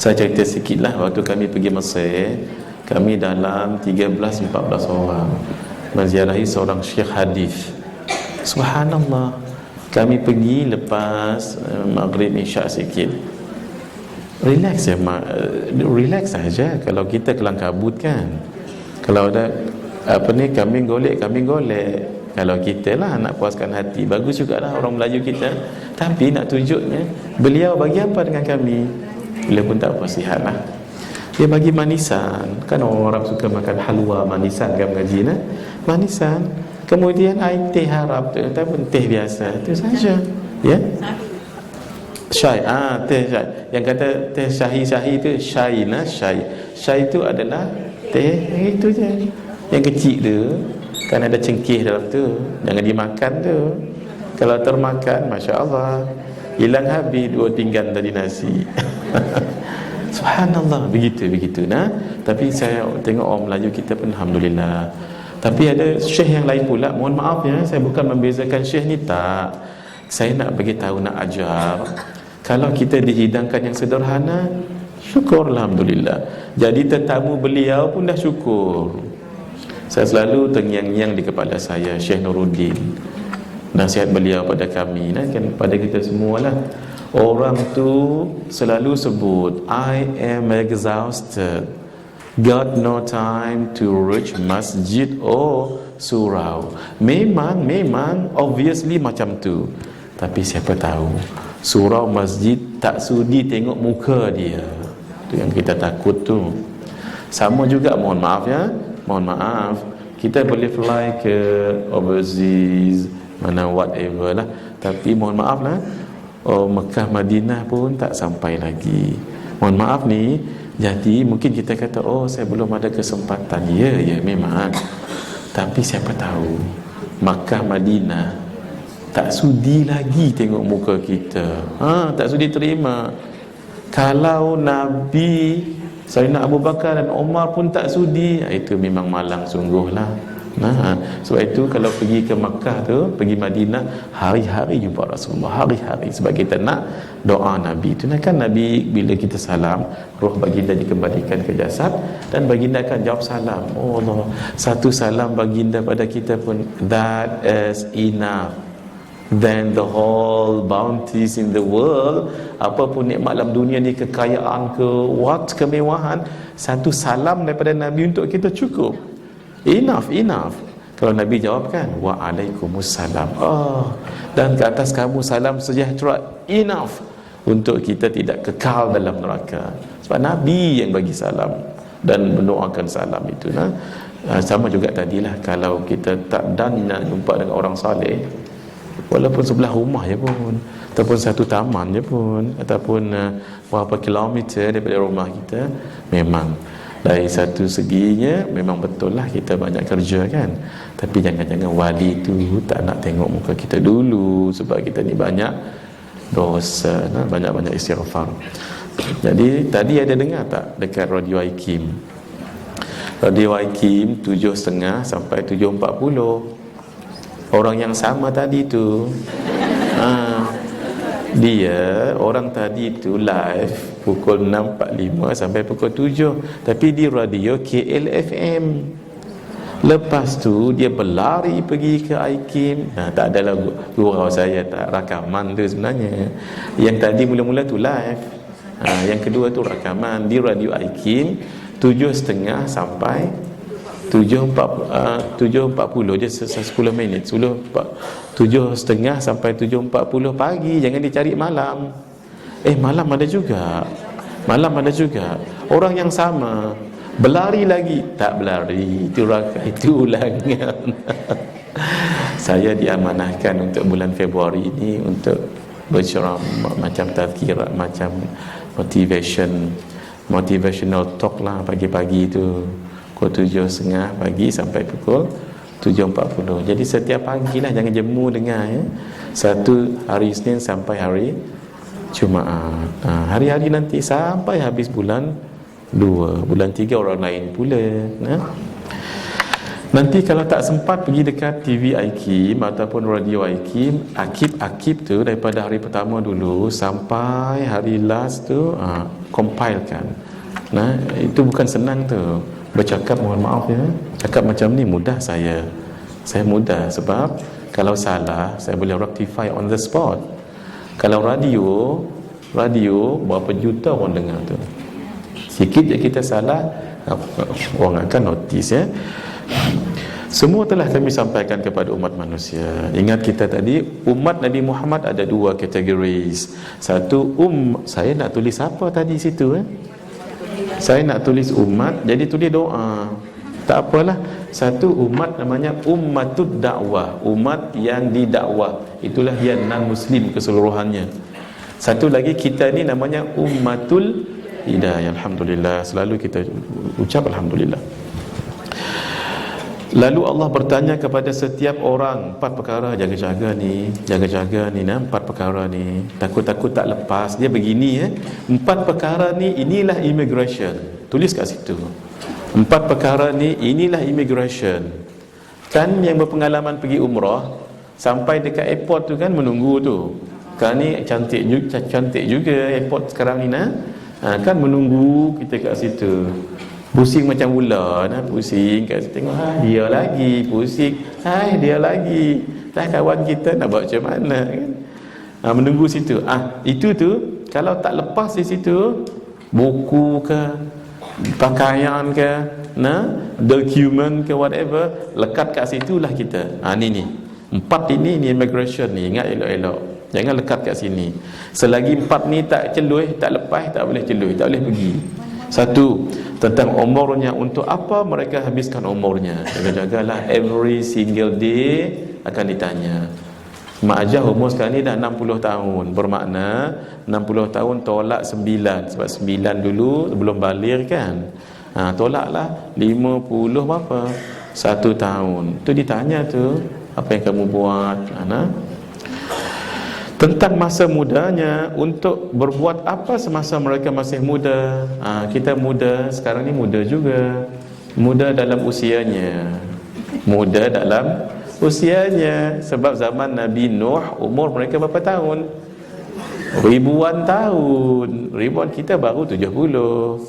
Saya cerita sikitlah, waktu kami pergi Mesir, kami dalam 13-14 orang menziarahi seorang syekh hadis. Subhanallah, kami pergi lepas maghrib isyak sikit. Relax relax saja. Kalau kita kelang kabut kan, kalau ada kambing golek. Kalau kita lah nak puaskan hati, bagus jugalah orang Melayu kita. Tapi nak tunjuknya, beliau bagi apa dengan kami? Beliau pun tak puas sihat lah. Dia bagi manisan. Kan orang Arab suka makan halwa, manisan kan mengaji nah? Manisan. Kemudian air teh Arab tu, tak pun teh biasa, itu saja. Ya? Syai. Teh syai. Yang kata teh syahi tu syai nah, syai. Syai tu adalah teh itu je. Yang kecil tu kan ada cengkeh dalam tu, jangan dimakan tu. Kalau termakan, masya-Allah, hilang habis 2 pinggan tadi nasi. Subhanallah, begitu nah. Tapi saya tengok orang Melayu kita pun alhamdulillah. Tapi ada syekh yang lain pula, mohon maaf ya, saya bukan membezakan syekh ni, tak. Saya nak bagi tahu, nak ajar. Kalau kita dihidangkan yang sederhana, syukur alhamdulillah. Jadi tetamu beliau pun dah syukur. Saya selalu terngiang-ngiang di kepala saya Syekh Nuruddin, nasihat beliau pada kami, kan pada kita semualah. Orang tu selalu sebut, I am exhausted, got no time to reach masjid or surau. Memang obviously macam tu. Tapi siapa tahu surau masjid tak sudi tengok muka dia. Tu yang kita takut tu. Sama juga, mohon maaf ya, mohon maaf, kita boleh fly ke overseas, mana whatever lah, tapi mohon maaf lah, Mekah Madinah pun tak sampai lagi. Mohon maaf ni, jadi mungkin kita kata, saya belum ada kesempatan. Ya memang. Tapi siapa tahu Mekah Madinah tak sudi lagi tengok muka kita. Tak sudi terima. Kalau Nabi Sayyidina Abu Bakar dan Umar pun tak sudi, itu memang malang sungguh lah. Sebab itu kalau pergi ke Makkah tu, pergi Madinah, hari-hari jumpa Rasulullah, hari-hari, sebab kita nak doa Nabi tu. Kan Nabi bila kita salam, roh baginda dikembalikan ke jasad dan baginda akan jawab salam. Allah, satu salam baginda pada kita pun, that is enough. Then the whole bounties in the world, apapun nikmat dalam dunia ni, kekayaan ke, kemewahan, satu salam daripada Nabi untuk kita cukup. Enough. Kalau Nabi jawab kan, waalaikumsalam, dan ke atas kamu salam sejahtera, enough untuk kita tidak kekal dalam neraka. Sebab Nabi yang bagi salam dan mendoakan salam itu. Sama juga tadilah, kalau kita tak dan nak jumpa dengan orang saleh, walaupun sebelah rumah je pun, ataupun satu taman je pun, ataupun berapa kilometer daripada rumah kita, memang dari satu seginya memang betul lah kita banyak kerja kan. Tapi jangan-jangan wali tu tak nak tengok muka kita dulu, sebab kita ni banyak dosa, banyak-banyak istighfar. Jadi tadi ada dengar tak dekat Radio Aikim? Radio Aikim 7.30 sampai 7.40. Orang yang sama tadi tu, dia orang tadi tu live pukul 6.45 sampai pukul 7, tapi di radio KLFM. Lepas tu dia berlari pergi ke Aikim. Tak adalah gurau saya, tak, rakaman tu sebenarnya. Yang tadi mula-mula tu live, yang kedua tu rakaman di radio Aikim 7.30 sampai 7.40 je, 10 minit. 7.30 sampai 7.40 pagi. Jangan dicari malam. Malam ada juga. Orang yang sama berlari lagi, tak berlari, itu ulangan. Saya diamanahkan untuk bulan Februari ini untuk berceramah, macam tazkirah, macam motivational talk lah pagi-pagi tu, pukul 7.30 pagi sampai pukul 7.40. Jadi setiap pagi lah, jangan jemu dengar ya. Satu hari Isnin sampai hari Jumaat. Hari-hari nanti sampai habis bulan 2, bulan 3 orang lain pula. Nanti kalau tak sempat pergi dekat TV Aikim ataupun Radio Aikim, akib tu daripada hari pertama dulu sampai hari last tu, compilekan. Itu bukan senang tu. Bercakap, mohon maaf ya, cakap macam ni mudah saya mudah, sebab kalau salah saya boleh rectify on the spot. Kalau radio berapa juta orang dengar tu, sikit je kita salah, orang akan notice ya. Semua telah kami sampaikan kepada umat manusia. Ingat kita tadi, umat Nabi Muhammad ada 2 kategori. Satu, saya nak tulis apa tadi situ saya nak tulis umat, jadi tulis doa. Tak apalah. Satu umat namanya ummatud dakwah, umat yang didakwah. Itulah yang non-muslim keseluruhannya. Satu lagi kita ni namanya ummatul hidayah. Alhamdulillah, selalu kita ucap alhamdulillah. Lalu Allah bertanya kepada setiap orang 4 perkara, jaga-jaga ni 4 perkara ni, takut-takut tak lepas. Dia begini 4 perkara ni, inilah immigration. Tulis kat situ. 4 perkara ni, inilah immigration. Kan yang berpengalaman pergi umrah, sampai dekat airport tu kan menunggu tu. Kan ni cantik juga airport sekarang ni kan menunggu kita kat situ. Pusing macam ular, pusing kat situ, tengok dia lagi pusing, dia lagi. Kawan kita nak buat macam mana kan? Menunggu situ. Itu tu kalau tak lepas di situ, buku ke, pakaian ke, dokumen ke, whatever, lekat kat situ lah kita. Ni 4 ini immigration ni, ingat elok-elok. Jangan lekat kat sini. Selagi 4 ni tak celui, tak lepas, tak boleh celui, tak boleh pergi. Satu, tentang umurnya, untuk apa mereka habiskan umurnya. Jaga-jagalah, every single day akan ditanya. Mak Ajah umur sekarang ni dah 60 tahun. Bermakna 60 tahun tolak 9. Sebab 9 dulu belum baligh kan. Tolaklah 50 berapa? 1 tahun. Tu ditanya tu, apa yang kamu buat? Tentang masa mudanya, untuk berbuat apa semasa mereka masih muda. Kita muda, sekarang ni muda juga. Muda dalam usianya. Muda dalam usianya. Sebab zaman Nabi Nuh, umur mereka berapa tahun? Ribuan tahun. Ribuan, kita baru 70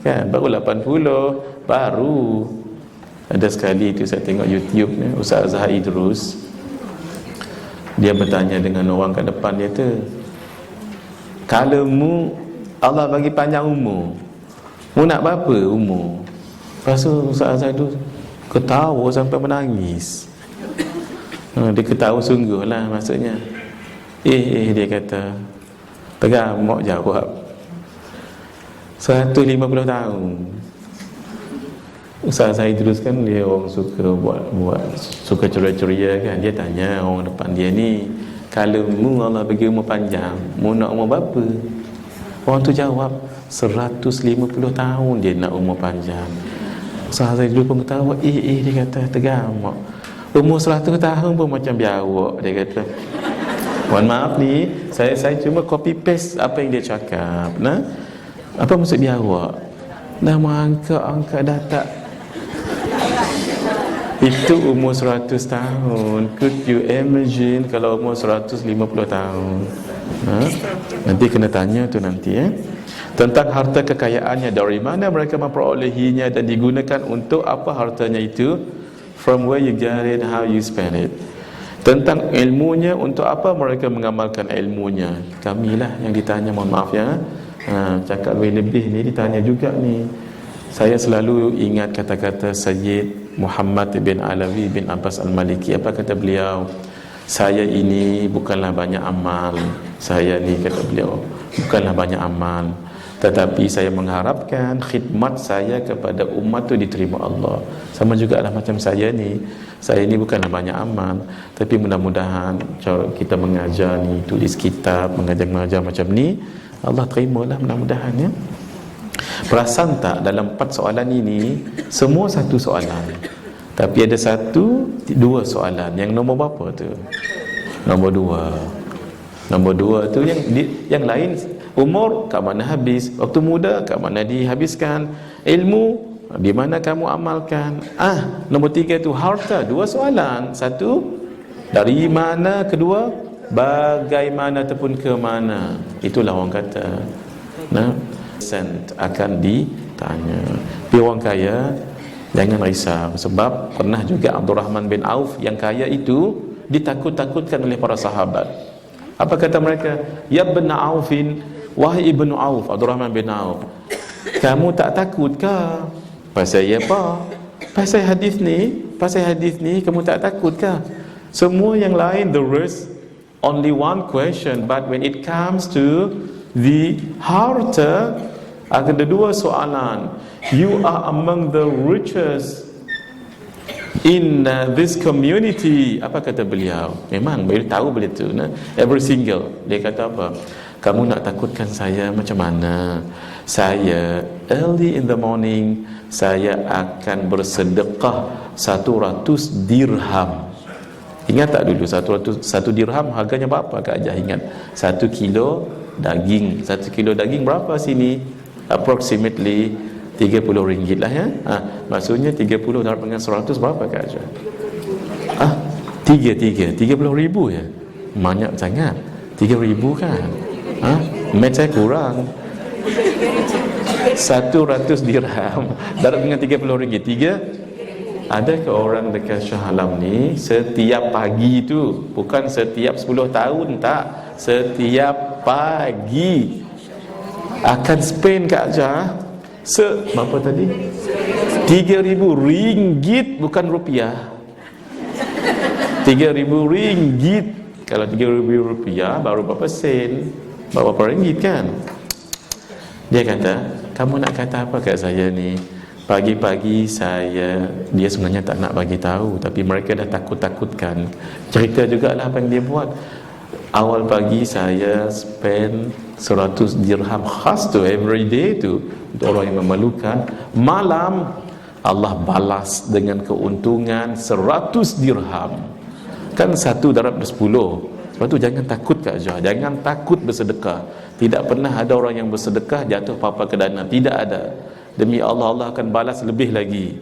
kan, baru 80. Baru. Ada sekali tu saya tengok YouTube ni, Ustaz Azhar Idrus, dia bertanya dengan orang kat depan dia tu, kalau mu Allah bagi panjang umur, mu nak berapa umur? Lepas tu Ustaz Azhar tu ketawa sampai menangis. Dia ketawa sungguh lah, maksudnya dia kata, pegang mak jawab 150 tahun. Ustaz Zaid terus kan, dia orang suka buat suka ceria-ceria kan. Dia tanya orang depan dia ni, kalau mu Allah bagi umur panjang, mu nak umur berapa? Orang tu jawab 150 tahun dia nak umur panjang. Ustaz Zaid dulu pun ketawa, dia kata, tegamak, umur 100 tahun pun macam biawak, dia kata. Mohon maaf ni, saya cuma copy paste apa yang dia cakap. Apa maksud biawak? Dah mengangkat dah tak. Itu umur 100 tahun. Could you imagine kalau umur 150 tahun? Nanti kena tanya tu nanti tentang harta kekayaannya, dari mana mereka memperolehinya dan digunakan untuk apa hartanya itu. From where you get it, how you spend it. Tentang ilmunya, untuk apa mereka mengamalkan ilmunya. Kamilah yang ditanya, mohon maaf ya. Cakap lebih ni ditanya juga ni. Saya selalu ingat kata-kata Sayyid Muhammad bin Alawi bin Abbas Al-Maliki. Apa kata beliau? Saya ini bukanlah banyak amal. Saya ni, kata beliau, bukanlah banyak amal, tetapi saya mengharapkan khidmat saya kepada umat tu diterima Allah. Sama juga lah macam saya ni. Saya ni bukanlah banyak amal, tapi mudah-mudahan cara kita mengajar ni, tulis kitab, mengajar macam ni, Allah terimalah mudah-mudahan ya. Perasan tak dalam 4 soalan ini semua satu soalan, tapi ada 2 soalan. Yang nombor berapa tu? Nombor 2. Nombor 2 tu yang lain, umur kat mana habis, waktu muda kat mana dihabiskan, ilmu di mana kamu amalkan. Nombor 3 tu harta, 2 soalan. 1 dari mana, kedua bagaimana ataupun ke mana. Itulah orang kata akan ditanya. Tapi orang kaya jangan risau, sebab pernah juga Abdul Rahman bin Auf yang kaya itu ditakut-takutkan oleh para sahabat. Apa kata mereka? Ya ibn Aufin, wahai ibnu Auf, Abdul Rahman bin Auf, kamu tak takut ke? Pasal apa? Pasal hadis ni kamu tak takut ke? Semua yang lain, the rest, only one question, but when it comes to the harta, ada 2 soalan. You are among the richest in this community. Apa kata beliau? Memang beliau tahu beliau tu, every single. Dia kata apa? Kamu nak takutkan saya macam mana? Saya early in the morning, saya akan bersedekah 100 dirham. Ingat tak dulu 1 dirham harganya berapa? Kak Ajah ingat? 1 kilo daging. 1 kilo daging berapa sini? Approximately 30 ringgit lah ya. Maksudnya 30 darab dengan 100 berapa Kak Ajah? 30 ribu ya. Banyak sangat. 3,000 kan? Mat saya kurang. 100 dirham darab dengan 30 ringgit. 3. Adakah orang dekat Shah Alam ni setiap pagi tu, bukan setiap 10 tahun tak, setiap pagi akan spend Kak Jah berapa tadi? 3,000 ringgit, bukan rupiah. 3,000 ringgit. Kalau 3,000 rupiah baru berapa sen? Berapa ringgit kan? Dia kata, kamu nak kata apa kat saya ni? Pagi-pagi dia sebenarnya tak nak bagi tahu, tapi mereka dah takut-takutkan. Cerita jugalah apa yang dia buat. Awal pagi saya spend 100 dirham khas tu every day tu untuk orang yang memerlukan. Malam Allah balas dengan keuntungan 100 dirham. Kan 1 darab 10. Sebab tu jangan takut Kak Jah, jangan takut bersedekah. Tidak pernah ada orang yang bersedekah jatuh papa ke dana, tidak ada. Demi Allah, Allah akan balas lebih lagi.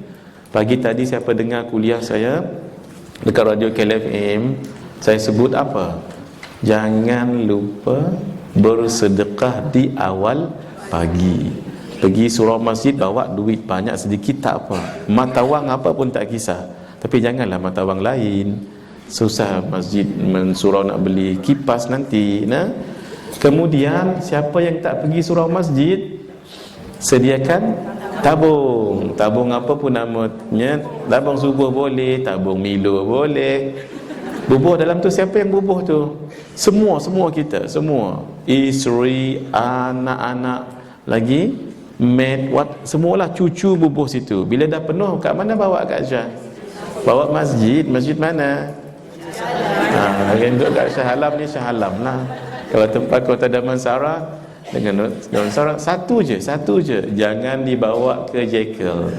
Pagi tadi siapa dengar kuliah saya dekat radio KLFM, saya sebut apa? Jangan lupa bersedekah di awal pagi. Pergi surau masjid bawa duit banyak sedikit tak apa, mata wang apa pun tak kisah. Tapi janganlah mata wang lain. Susah masjid surau nak beli kipas nanti, nah. Kemudian siapa yang tak pergi surau masjid, sediakan tabung. Tabung apa pun namanya, tabung subuh boleh, tabung Milo boleh. Bubuh dalam tu, siapa yang bubuh tu? Semua kita, semua. Isteri, anak-anak, lagi maid, semualah cucu bubuh situ. Bila dah penuh, kat mana bawa Kak Jah? Bawa masjid mana? Duduk kat Shah Alam ni, Shah Alam lah. Kalau tempat Kota Damansara dengan Damansara, satu je, jangan dibawa ke Jekyll,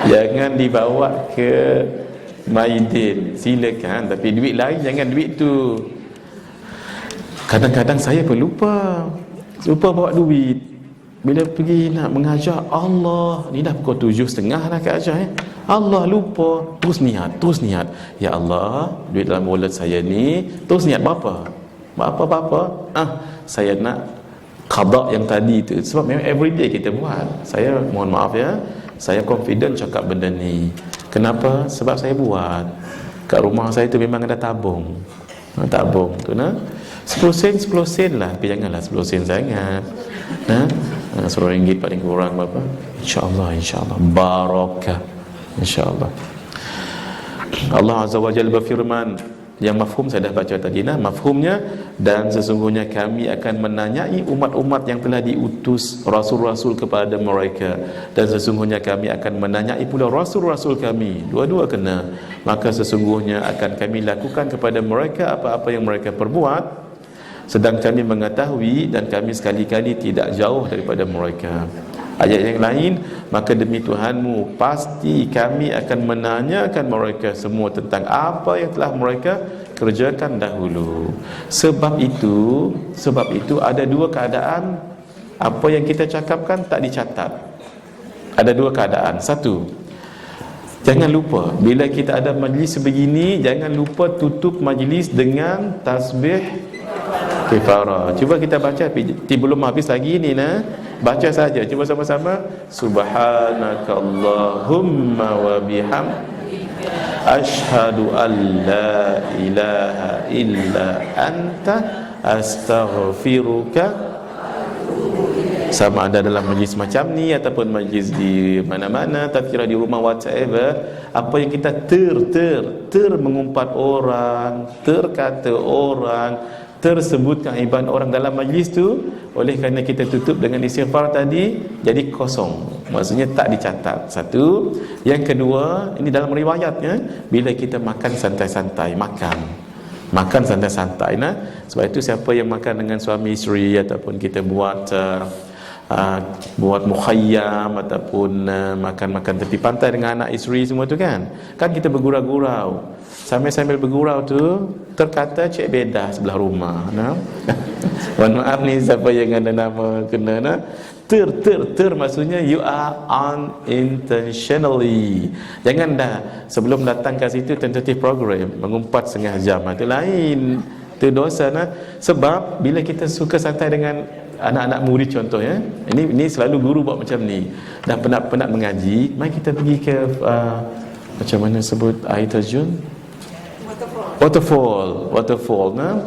jangan dibawa ke Maidin, silakan, tapi duit lain jangan, duit tu. Kadang-kadang saya pun lupa bawa duit. Bila pergi nak mengajar, Allah, ni dah pukul 7.30 dah Kak Jah, Allah lupa. Terus niat, ya Allah, duit dalam wallet saya ni, terus niat berapa? Saya nak qada yang tadi tu. Sebab memang everyday kita buat. Saya mohon maaf ya, saya confident cakap benda ni. Kenapa? Sebab saya buat. Kat rumah saya tu memang ada tabung. Tabung tu nah. 10 sen lah, tapi janganlah 10 sen sangat. Nah, RM10 paling kurang berapa? InsyaAllah barakah, insyaAllah. Allah Azza wa Jalla berfirman, yang mafhum saya dah baca tadi, nah, mafhumnya, dan sesungguhnya kami akan menanyai umat-umat yang telah diutus rasul-rasul kepada mereka, dan sesungguhnya kami akan menanyai pula rasul-rasul kami, dua-dua kena. Maka sesungguhnya akan kami lakukan kepada mereka apa-apa yang mereka perbuat, sedang kami mengetahui dan kami sekali-kali tidak jauh daripada mereka. Ayat yang lain, maka demi Tuhanmu pasti kami akan menanyakan mereka semua tentang apa yang telah mereka kerjakan dahulu. Sebab itu ada dua keadaan, apa yang kita cakapkan tak dicatat. Ada dua keadaan. Satu, jangan lupa bila kita ada majlis sebegini, jangan lupa tutup majlis dengan tasbih kifarah. Cuba kita baca, belum habis lagi ni nah. Baca saja, cuba sama-sama. Subhanakallahumma wa bihamdika asyhadu an la ilaha illa anta astaghfiruka. Sama ada dalam majlis macam ni ataupun majlis di mana-mana, tazkirah di rumah, whatever, apa yang kita mengumpat orang, terkata orang, tersebutkan iban orang dalam majlis tu, oleh kerana kita tutup dengan istighfar tadi, jadi kosong, maksudnya tak dicatat. Satu. Yang kedua, ini dalam riwayatnya, bila kita makan santai-santai, makan santai-santai, nah. Sebab itu siapa yang makan dengan suami isteri ataupun kita buat mukhayyam ataupun makan-makan tepi pantai dengan anak isteri semua tu kan kita bergurau-gurau. Sambil bergurau tu terkata cik bedah sebelah rumah, nah. Mohon maaf ni siapa yang ada nama kena, nah. Maksudnya you are unintentionally. Jangan dah sebelum datang ke situ tentative program mengumpat setengah jam, itu lain, itu dosa, nah. Sebab bila kita suka santai dengan anak-anak murid contohnya, ini selalu guru buat macam ni, dah penat mengaji, mari kita pergi ke macam mana sebut air terjun, waterfall, nah.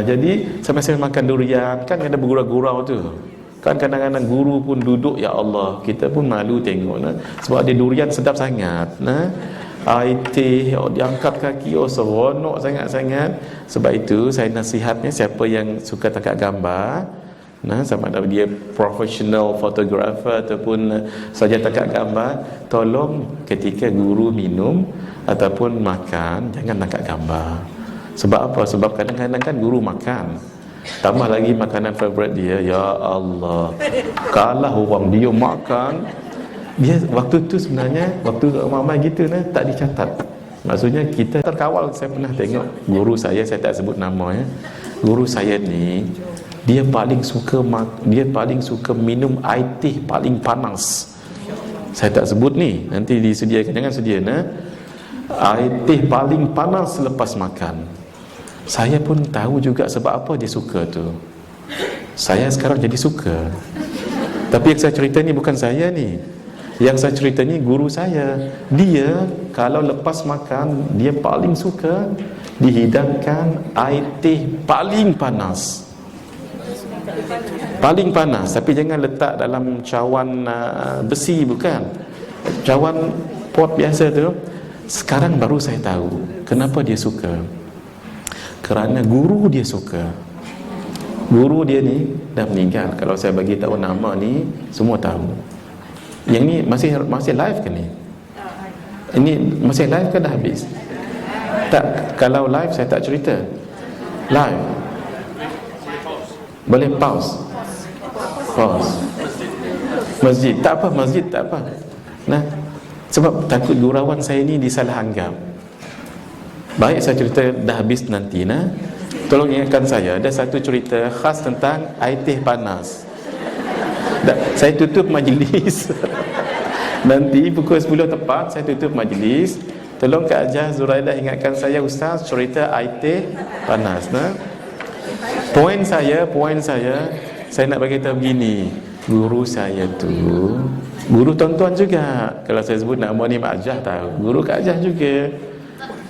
Jadi sambil-sambil makan durian, kan ada bergurau-gurau tu. Kan kadang-kadang guru pun duduk, ya Allah, kita pun malu tengok sebab dia durian sedap sangat. Air teh diangkat kaki, seronok sangat-sangat. Sebab itu saya nasihatnya, siapa yang suka tangkap gambar, sama ada dia professional photographer ataupun saja tangkap gambar, tolong ketika guru minum ataupun makan, jangan tangkap gambar. Sebab apa? Sebab kadang-kadang kan guru makan, tambah lagi makanan favourite dia, ya Allah, kalah orang dia makan, dia waktu tu sebenarnya waktu ramai gitu tak dicatat. Maksudnya kita terkawal. Saya pernah tengok guru saya tak sebut nama guru saya ni, dia paling suka minum air teh paling panas. Saya tak sebut ni, nanti disediakan, jangan sedia air teh paling panas selepas makan. Saya pun tahu juga sebab apa dia suka tu. Saya sekarang jadi suka. Tapi yang saya cerita ni bukan saya ni. Yang saya cerita ni guru saya. Dia kalau lepas makan, dia paling suka dihidangkan air teh paling panas. Paling panas. Tapi jangan letak dalam cawan besi, bukan. Cawan pot biasa tu. Sekarang baru saya tahu kenapa dia suka. Kerana guru dia suka. Guru dia ni dah meninggal. Kalau saya bagi tahu nama ni, semua tahu. Yang ni masih live ke ni? Ini masih live ke dah habis? Tak, kalau live saya tak cerita. Live. Boleh pause. Masjid tak apa, masjid tak apa. Sebab takut gurauan saya ni disalah anggap. Baik, saya cerita dah habis nanti. Tolong ingatkan saya, ada satu cerita khas tentang air teh panas. Saya tutup majlis. Nanti pukul 10 tepat saya tutup majlis. Tolong Kak Ajah Zuraidah ingatkan saya, Ustaz, cerita air teh panas. Poin saya nak bagi tahu begini. Guru saya tu, guru tuan-tuan juga. Kalau saya sebut nama ni Mak Ajah tahu. Guru Kak Ajah juga.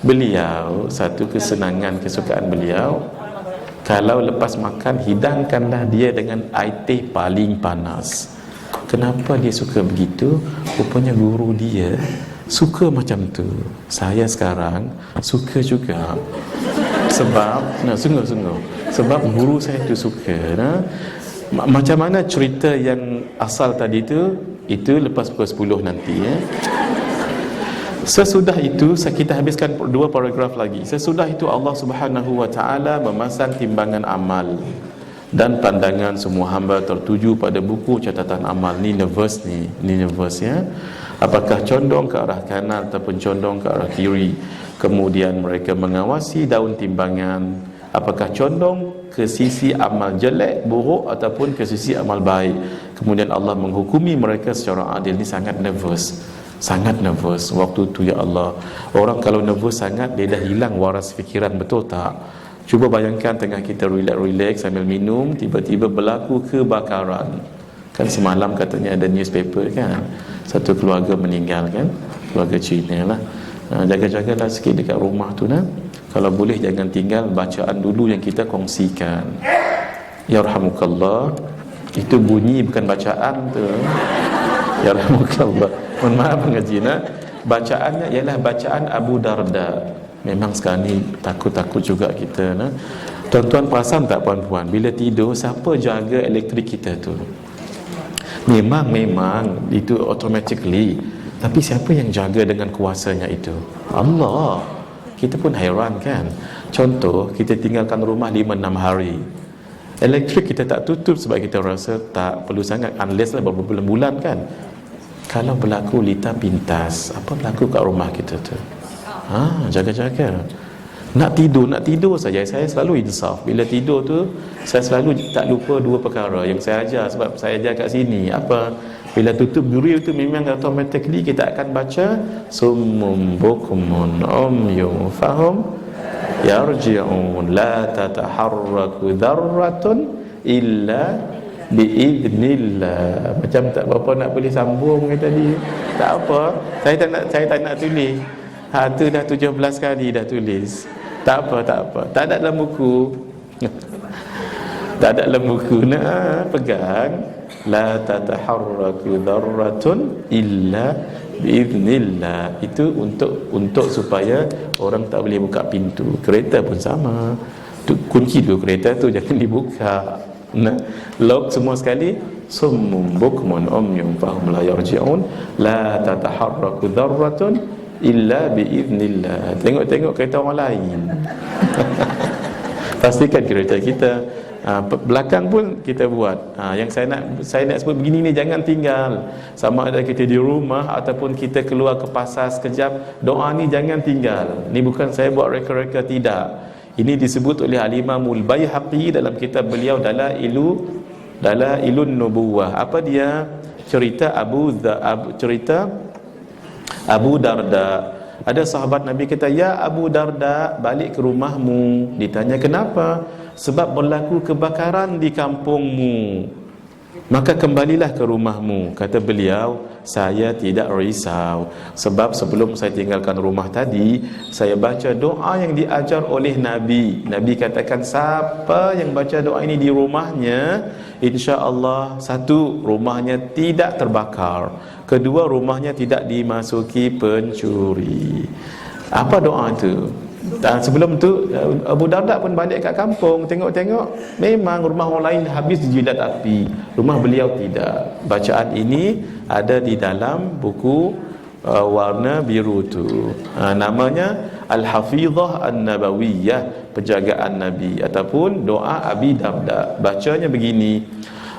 Beliau, satu kesenangan, kesukaan beliau, kalau lepas makan, hidangkanlah dia dengan air teh paling panas. Kenapa dia suka begitu? Rupanya guru dia suka macam tu. Saya sekarang suka juga. Sebab sungguh-sungguh, sebab guru saya tu suka. Macam mana cerita yang asal tadi tu, itu lepas pukul 10 nanti. Sesudah itu kita habiskan 2 paragraf lagi. Sesudah itu Allah Subhanahu wa taala memasang timbangan amal dan pandangan semua hamba tertuju pada buku catatan amal. Ni nervous ya. Apakah condong ke arah kanan ataupun condong ke arah kiri. Kemudian mereka mengawasi daun timbangan, apakah condong ke sisi amal jelek, buruk ataupun ke sisi amal baik. Kemudian Allah menghukumi mereka secara adil. Ni sangat nervous. Waktu tu, ya Allah, orang kalau nervous sangat, dia dah hilang waras fikiran, betul tak? Cuba bayangkan tengah kita relax sambil minum, tiba-tiba berlaku kebakaran. Kan semalam katanya ada newspaper kan, satu keluarga meninggal kan, keluarga Cina lah. Jaga-jagalah sikit dekat rumah tu Kalau boleh jangan tinggal bacaan dulu yang kita kongsikan. Yarhamukallah. Itu bunyi bukan bacaan tu. Yarhamukallah. Mohon maaf pengaji, bacaannya ialah bacaan Abu Darda. Memang sekarang ni takut-takut juga kita. Tuan-tuan perasan tak puan-puan, bila tidur siapa jaga elektrik kita tu? Memang itu automatically. Tapi siapa yang jaga dengan kuasanya itu? Allah. Kita pun hairan kan. Contoh, kita tinggalkan rumah 5-6 hari, elektrik kita tak tutup sebab kita rasa tak perlu sangat, unless lah beberapa bulan kan. Kalau berlaku lita pintas, apa berlaku kat rumah kita tu? Jaga-jaga. Nak tidur saja. Saya selalu insaf. Bila tidur tu, saya selalu tak lupa 2 perkara yang saya ajar. Sebab saya ajar kat sini. Apa? Bila tutup grill tu, memang automatically kita akan baca summum bukumun umyum fahum yarji'un la tataharraku dharratun illa biiznillah. Macam tak berapa nak boleh sambung ke tadi. Tak apa, saya tak nak tulis. Tu dah 17 kali dah tulis. Tak apa. Tak ada dalam buku. Tak ada dalam buku. Nak pegang, la tataharraku dzarratun illa biiznillah. Itu untuk supaya orang tak boleh buka pintu. Kereta pun sama. Tu, kunci dulu kereta tu jangan dibuka. Nah, lock semua sekali. Summum bukmun umyum fahum la yarji'un la tataharraku dzarratun illa biiznillah. Tengok kereta orang lain. Pastikan kereta kita. Belakang pun kita buat. Yang saya nak sebut begini ni, jangan tinggal. Sama ada kita di rumah ataupun kita keluar ke pasar sekejap, doa ni jangan tinggal. Ni bukan saya buat reka-reka, tidak. Ini disebut oleh Al-Imamul Baihaqi dalam kitab beliau Dalailun Nubuwah. Apa dia? Cerita Abu Darda. Ada sahabat Nabi kata, "Ya Abu Darda, balik ke rumahmu." Ditanya, "Kenapa?" "Sebab berlaku kebakaran di kampungmu." "Maka kembalilah ke rumahmu." Kata beliau, "Saya tidak risau, sebab sebelum saya tinggalkan rumah tadi, saya baca doa yang diajar oleh Nabi. Nabi katakan, siapa yang baca doa ini di rumahnya, insya-Allah, satu, rumahnya tidak terbakar. Kedua, rumahnya tidak dimasuki pencuri." Apa doa itu? Dan sebelum tu Abu Darda pun balik kat kampung, tengok memang rumah orang lain habis dijilat api, rumah beliau tidak. Bacaan ini ada di dalam buku warna biru tu. Namanya Al-Hafizah An-Nabawiyah, penjagaan Nabi, ataupun doa Abi Darda. Bacanya begini: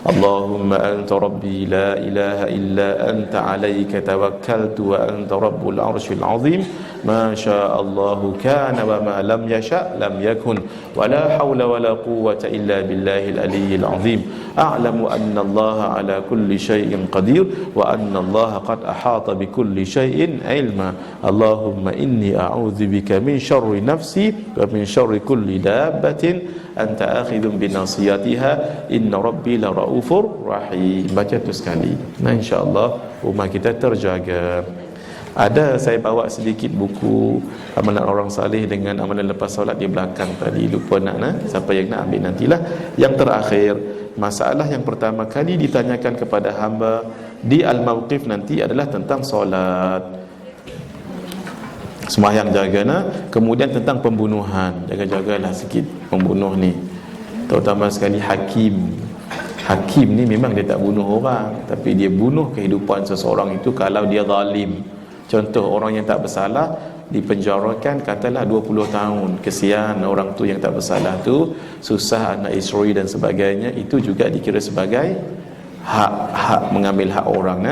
Allahumma anta rabbi la ilaha illa anta alayka tawakkaltu wa anta rabbul arshil azim ma syaa Allahu kana wa ma lam yasha lam yakun wa la hawla wa la quwwata illa billahil aliyyil azim a'lamu anna Allaha ala kulli shay'in qadir wa anna Allaha qad ahata bi kulli shay'in ilma Allahumma inni a'udzu bika min syarri nafsi wa min syarri kulli dabbatin anta akhidun binasiyatiha inna rabbi la raufur rahim. Baca tu sekali. Nah, insya-Allah rumah kita terjaga. Ada saya bawa sedikit buku amalan orang saleh dengan amalan lepas solat di belakang tadi. Lupa nak siapa yang nak ambil nantilah. Yang terakhir, masalah yang pertama kali ditanyakan kepada hamba di al-mauqif nanti adalah tentang solat. Sembahyang jaga kemudian tentang pembunuhan, jaga-jagalah sikit pembunuh ni, terutama sekali hakim ni memang dia tak bunuh orang, tapi dia bunuh kehidupan seseorang itu kalau dia zalim. Contoh, orang yang tak bersalah dipenjarakan katalah 20 tahun, kesian orang tu yang tak bersalah tu, susah anak isteri dan sebagainya, itu juga dikira sebagai hak mengambil hak orang.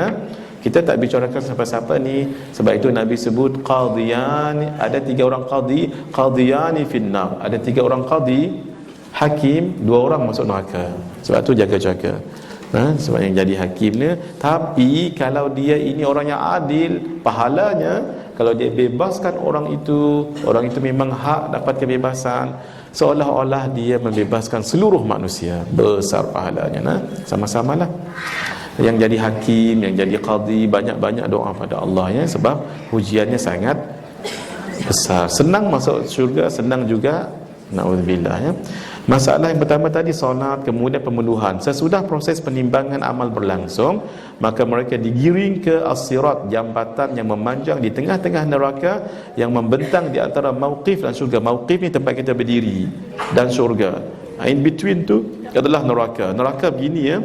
Kita tak bicarakan siapa-siapa ni. Sebab itu Nabi sebut qadiyan, ada 3 orang qadiyani finnar, ada 3 orang qadi, hakim, 2 orang masuk neraka. Sebab tu jaga-jaga. Sebab yang jadi hakim ni, tapi kalau dia ini orang yang adil, pahalanya kalau dia bebaskan orang itu memang hak dapat kebebasan, seolah-olah dia membebaskan seluruh manusia, besar pahalanya. Sama-samalah. Yang jadi hakim, yang jadi qadi, banyak-banyak doa pada Allah ya, sebab ujiannya sangat besar. Senang masuk syurga, senang juga naudzubillah ya. Masalah yang pertama tadi solat, kemudian pembunuhan. Sesudah proses penimbangan amal berlangsung, maka mereka digiring ke as-sirat, jambatan yang memanjang di tengah-tengah neraka yang membentang di antara mauqif dan syurga. Mauqif ni tempat kita berdiri, dan syurga. In between tu adalah neraka. Neraka begini ya.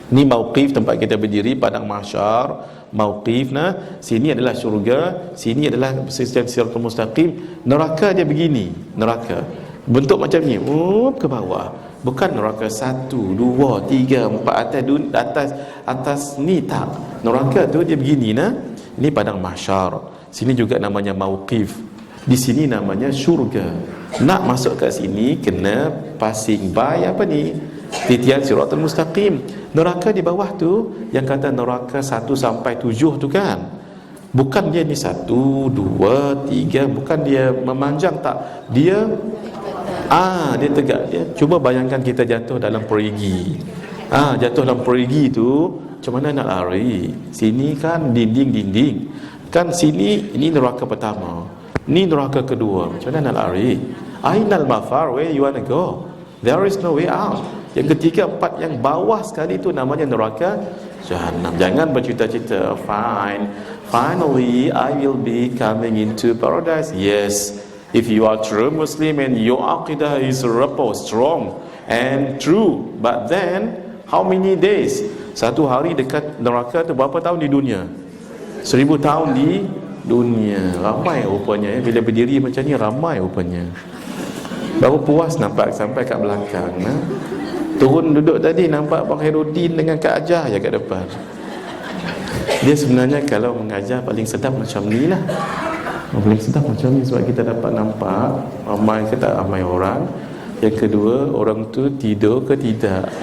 Ni mauqif tempat kita berdiri, padang mahsyar. Mauqif sini adalah syurga, sini adalah sistem siratul mustaqim. Neraka dia begini, neraka bentuk macam ni, ke bawah. Bukan neraka 1, 2, 3, 4 atas ni, tak. Neraka tu dia begini Ini padang mahsyar. Sini juga namanya mauqif. Di sini namanya syurga. Nak masuk kat sini kena passing by apa ni? Titian siratul mustaqim. Neraka di bawah tu, yang kata neraka 1 sampai 7 tu kan, bukan dia ni 1, 2, 3, bukan dia memanjang, tak. Dia dia tegak. Dia cuba bayangkan kita jatuh dalam perigi. Jatuh dalam perigi tu macam mana nak lari? Sini kan dinding-dinding. Kan sini, ini neraka pertama, ni neraka kedua. Macam mana nak lari? Ainal mafar, where you wanna go? There is no way out. Yang ketiga, empat yang bawah sekali itu namanya neraka Jahannam. Jangan bercita-cita, finally I will be coming into paradise. Yes, if you are true Muslim and your aqidah is strong and true, but then how many days? Satu hari dekat neraka tu berapa tahun di dunia? 1000 tahun di dunia. Ramai rupanya bila berdiri macam ni, ramai rupanya. Baru puas nampak sampai kat belakang. Turun duduk tadi nampak Abang Khairuddin dengan Kak Ajah ya kat depan. Dia sebenarnya kalau mengajar paling sedap macam ni lah. Paling sedap macam ni sebab kita dapat nampak ramai ke tak ramai orang. Yang kedua, orang tu tidur ke tidak.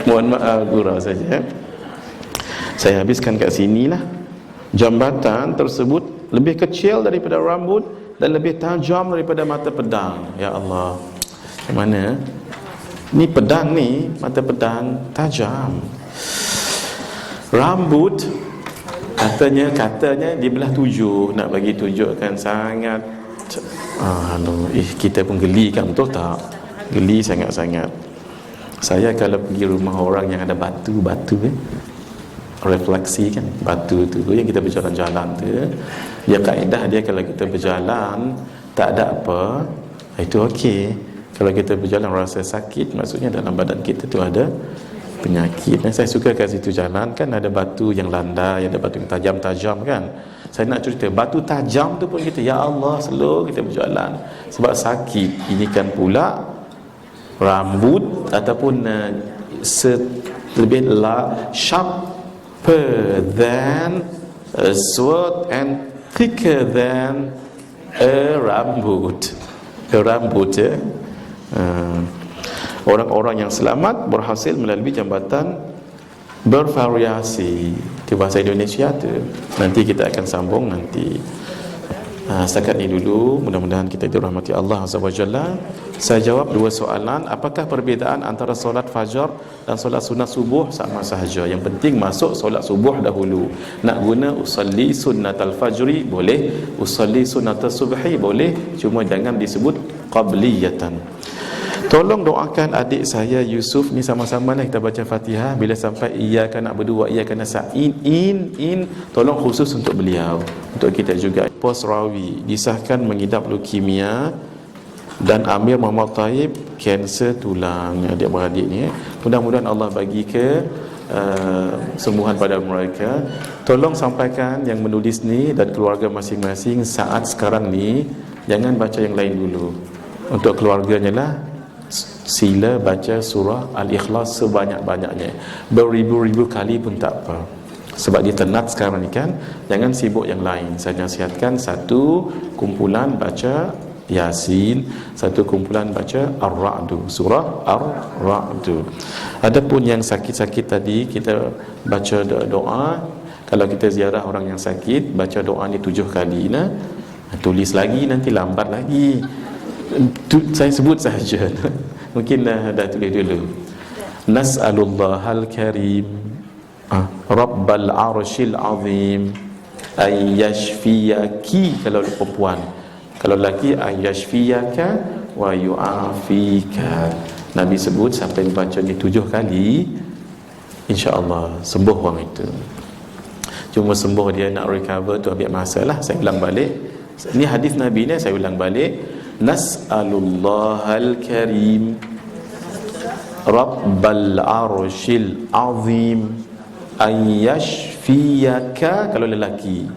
Mohon maaf gurau saja. Saya habiskan kat sini lah. Jambatan tersebut lebih kecil daripada rambut dan lebih tajam daripada mata pedang. Ya Allah, macam mana? Ni pedang ni, mata pedang tajam. Rambut katanya dibelah 7. Nak bagi tunjukkan sangat kita pun geli kan, betul tak? Geli sangat-sangat. Saya kalau pergi rumah orang yang ada batu refleksi kan, batu tu yang kita berjalan-jalan tu, dia kaedah dia kalau kita berjalan tak ada apa, itu okey. Kalau kita berjalan rasa sakit, maksudnya dalam badan kita tu ada penyakit. Dan saya suka kat situ jalan kan, ada batu yang landai, ada batu yang tajam-tajam kan. Saya nak cerita, batu tajam tu pun kita, ya Allah, slow kita berjalan sebab sakit. Ini kan pula rambut ataupun lebih sharper than a sword and thicker than a rambut. Ya. Orang-orang yang selamat berhasil melalui jambatan bervariasi. Itu bahasa Indonesia tu. Nanti kita akan sambung nanti. Setakat ni dulu. Mudah-mudahan kita dirahmati Allah Azza wa Jalla. Saya jawab 2 soalan. Apakah perbezaan antara solat fajar dan solat sunat subuh? Sama sahaja. Yang penting masuk solat subuh dahulu. Nak guna usalli sunnatal fajri boleh, usalli sunnatal subhi boleh, cuma jangan disebut qabliyatan. Tolong doakan adik saya Yusuf ni, sama-sama lah kita baca Fatihah. Bila sampai iyyaka na'budu wa iyyaka nasta'in, tolong khusus untuk beliau, untuk kita juga. Pos Rawi disahkan mengidap leukemia dan Amir Muhammad Taib kanser tulang. Adik-beradik ni, mudah-mudahan Allah bagi ke sembuhan pada mereka. Tolong sampaikan yang menulis ni dan keluarga masing-masing saat sekarang ni jangan baca yang lain dulu. Untuk keluarganya lah, sila baca surah Al-Ikhlas sebanyak-banyaknya, beribu-ribu kali pun tak apa, sebab dia tenat sekarang ni kan. Jangan sibuk yang lain. Saya nasihatkan satu kumpulan baca Yasin, satu kumpulan baca Ar-Ra'du, surah Ar-Ra'du. Adapun yang sakit-sakit tadi, kita baca doa. Kalau kita ziarah orang yang sakit, baca doa ni 7 kali nah. Tulis lagi, nanti lambat lagi. Saya sebut sahaja. Mungkin dah tulis dulu. Nas'alullahal karim Rabbal arshil azim ayyashfiyaki, kalau perempuan. Kalau lelaki, ayyashfiyaka wa yu'afika. Nabi sebut sampai baca ni 7 kali, insya-Allah sembuh orang itu. Cuma sembuh dia nak recover tu ambil masa lah. Saya ulang balik. Ni hadis Nabi ni, saya ulang balik. Nas'alullahal karim Rabbal arshil azim ayyashfiyaka, kalau lelaki.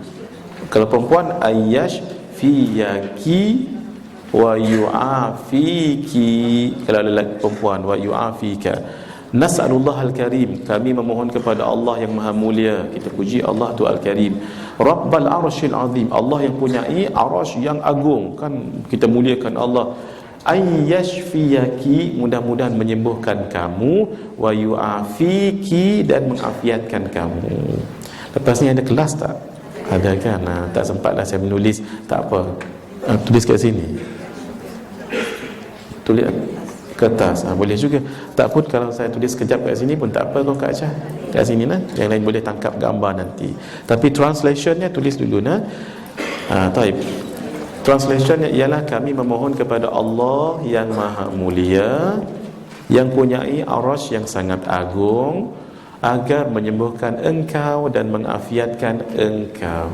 Kalau perempuan, ayyashfiyaki wa yu'afiki, kalau lelaki perempuan, wa yu'afika. Nas'alullahal karim, kami memohon kepada Allah yang maha mulia. Kita puji Allah tu Al-Karim. Rabbal arshil azim, Allah yang punyai arasy yang agung kan, kita muliakan Allah. Ayyashfiyaki, mudah-mudahan menyembuhkan kamu, wa yu'afiki, dan mengafiatkan kamu. Lepas ni ada kelas tak? Ada kan? Tak sempatlah saya menulis. Tak apa, tulis kat sini, tulis kertas, boleh juga. Tak pun kalau saya tulis sekejap kat sini pun tak apa kau Kak Syah. Kat sini nah, yang lain boleh tangkap gambar nanti. Tapi translationnya tulis dulu nah. Taib. Translationnya ialah kami memohon kepada Allah yang maha mulia, yang punyai arasy yang sangat agung, agar menyembuhkan engkau dan mengafiatkan engkau.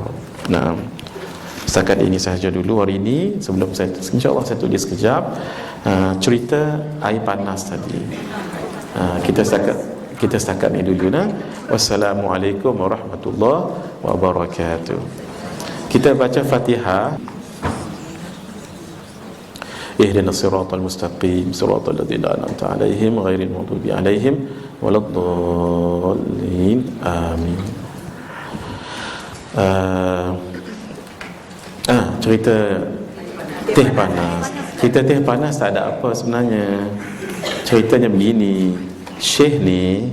Nah, setakat ini sahaja dulu hari ini. Sebelum insya-Allah saya tulis sekejap cerita air panas tadi. Kita setakat ni dulu nah. Wassalamualaikum warahmatullahi wabarakatuh. Kita baca Fatihah. Ihdinas siratal mustaqim siratal ladzina an'amta 'alaihim ghairil maghdubi 'alaihim waladdallin. Amin. Cerita teh panas. Cerita teh panas tak ada apa sebenarnya. Ceritanya begini. Syekh ni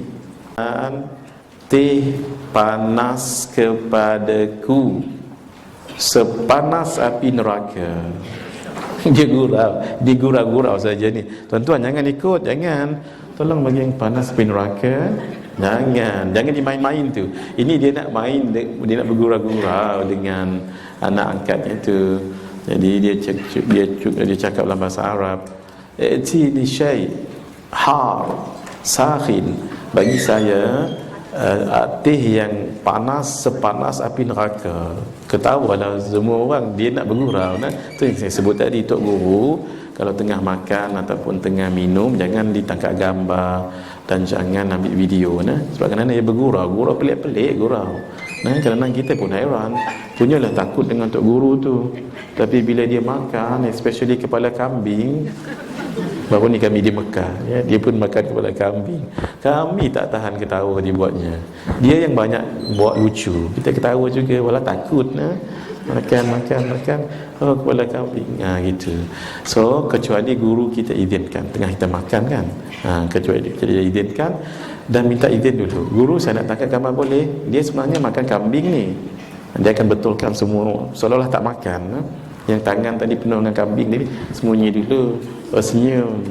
teh panas kepadaku sepanas api neraka. Dia gurau saja ni. Tuan-tuan jangan ikut, jangan. Tolong bagi yang panas api neraka. Jangan dimain-main tu. Ini dia nak main, dia nak bergurau-gurau dengan anak angkatnya tu. Jadi dia cakap dalam bahasa Arab, "Ati syai har sakhin." Bagi saya teh yang panas sepanas api neraka. Ketahuilah semua orang dia nak bergurau nah. Tu yang saya sebut tadi, Tok Guru kalau tengah makan ataupun tengah minum jangan ditangkap gambar dan jangan ambil video nah. Sebab kerana dia bergurau pelik-pelik gurau. Nah, kadang-kadang kita pun hairan. Punyalah takut dengan Tok Guru tu. Tapi bila dia makan, especially kepala kambing, baru ni kami di Mekah ya, dia pun makan kepala kambing. Kami tak tahan ketawa dia buatnya. Dia yang banyak buat lucu. Kita ketawa juga walau takut nah. Makan kepala kambing. Gitu. So kecuali guru kita izinkan tengah kita makan kan. Kecuali kita izinkan dan minta izin dulu. Guru saya nak tangkap gambar boleh? Dia sebenarnya makan kambing ni. Dia akan betulkan semua seolah-olah tak makan. Yang tangan tadi penuh dengan kambing ni sembunyi dulu. Senyum,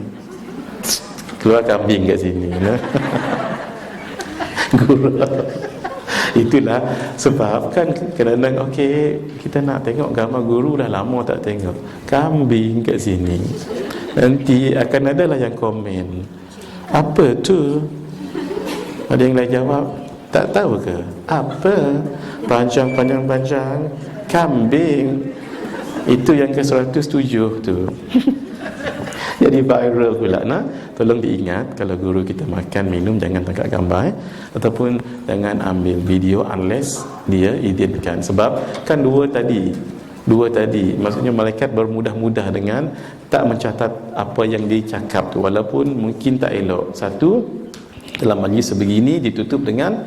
keluar kambing kat sini nah. Gurau. Itulah sebab kan kadang-kadang okey kita nak tengok gambar guru dah lama tak tengok kambing kat sini. Nanti akan adalah yang komen, apa tu? Ada yang lain jawab, tak tahu ke? Apa? Panjang kambing. Itu yang ke-107 tu. Jadi viral pula nah. Tolong diingat kalau guru kita makan minum jangan tangkap gambar ataupun jangan ambil video unless dia izinkan. Sebab kan dua tadi maksudnya malaikat bermudah-mudah dengan tak mencatat apa yang dicakap tu walaupun mungkin tak elok. Satu, dalam majlis sebegini ditutup dengan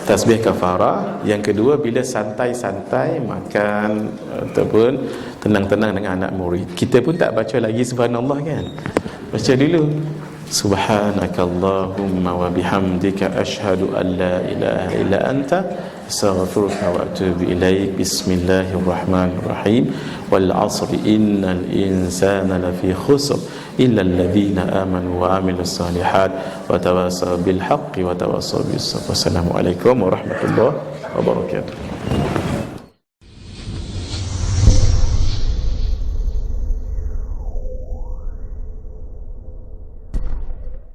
tasbih kafarah. Yang kedua, bila santai-santai makan ataupun tenang-tenang dengan anak murid, kita pun tak baca lagi subhanallah kan, baca dulu subhanakallahumma wa bihamdika asyhadu an la ilaha illa anta astaghfiruka wa atubu ilaik. Bismillahirrahmanirrahim. Wal 'asri innal insana lafi khusr illa alladhina amanu wa amilus salihat wa tawassaw bil haqqi wa tawassaw bis sabr. Wassalamualaikum warahmatullahi wabarakatuh.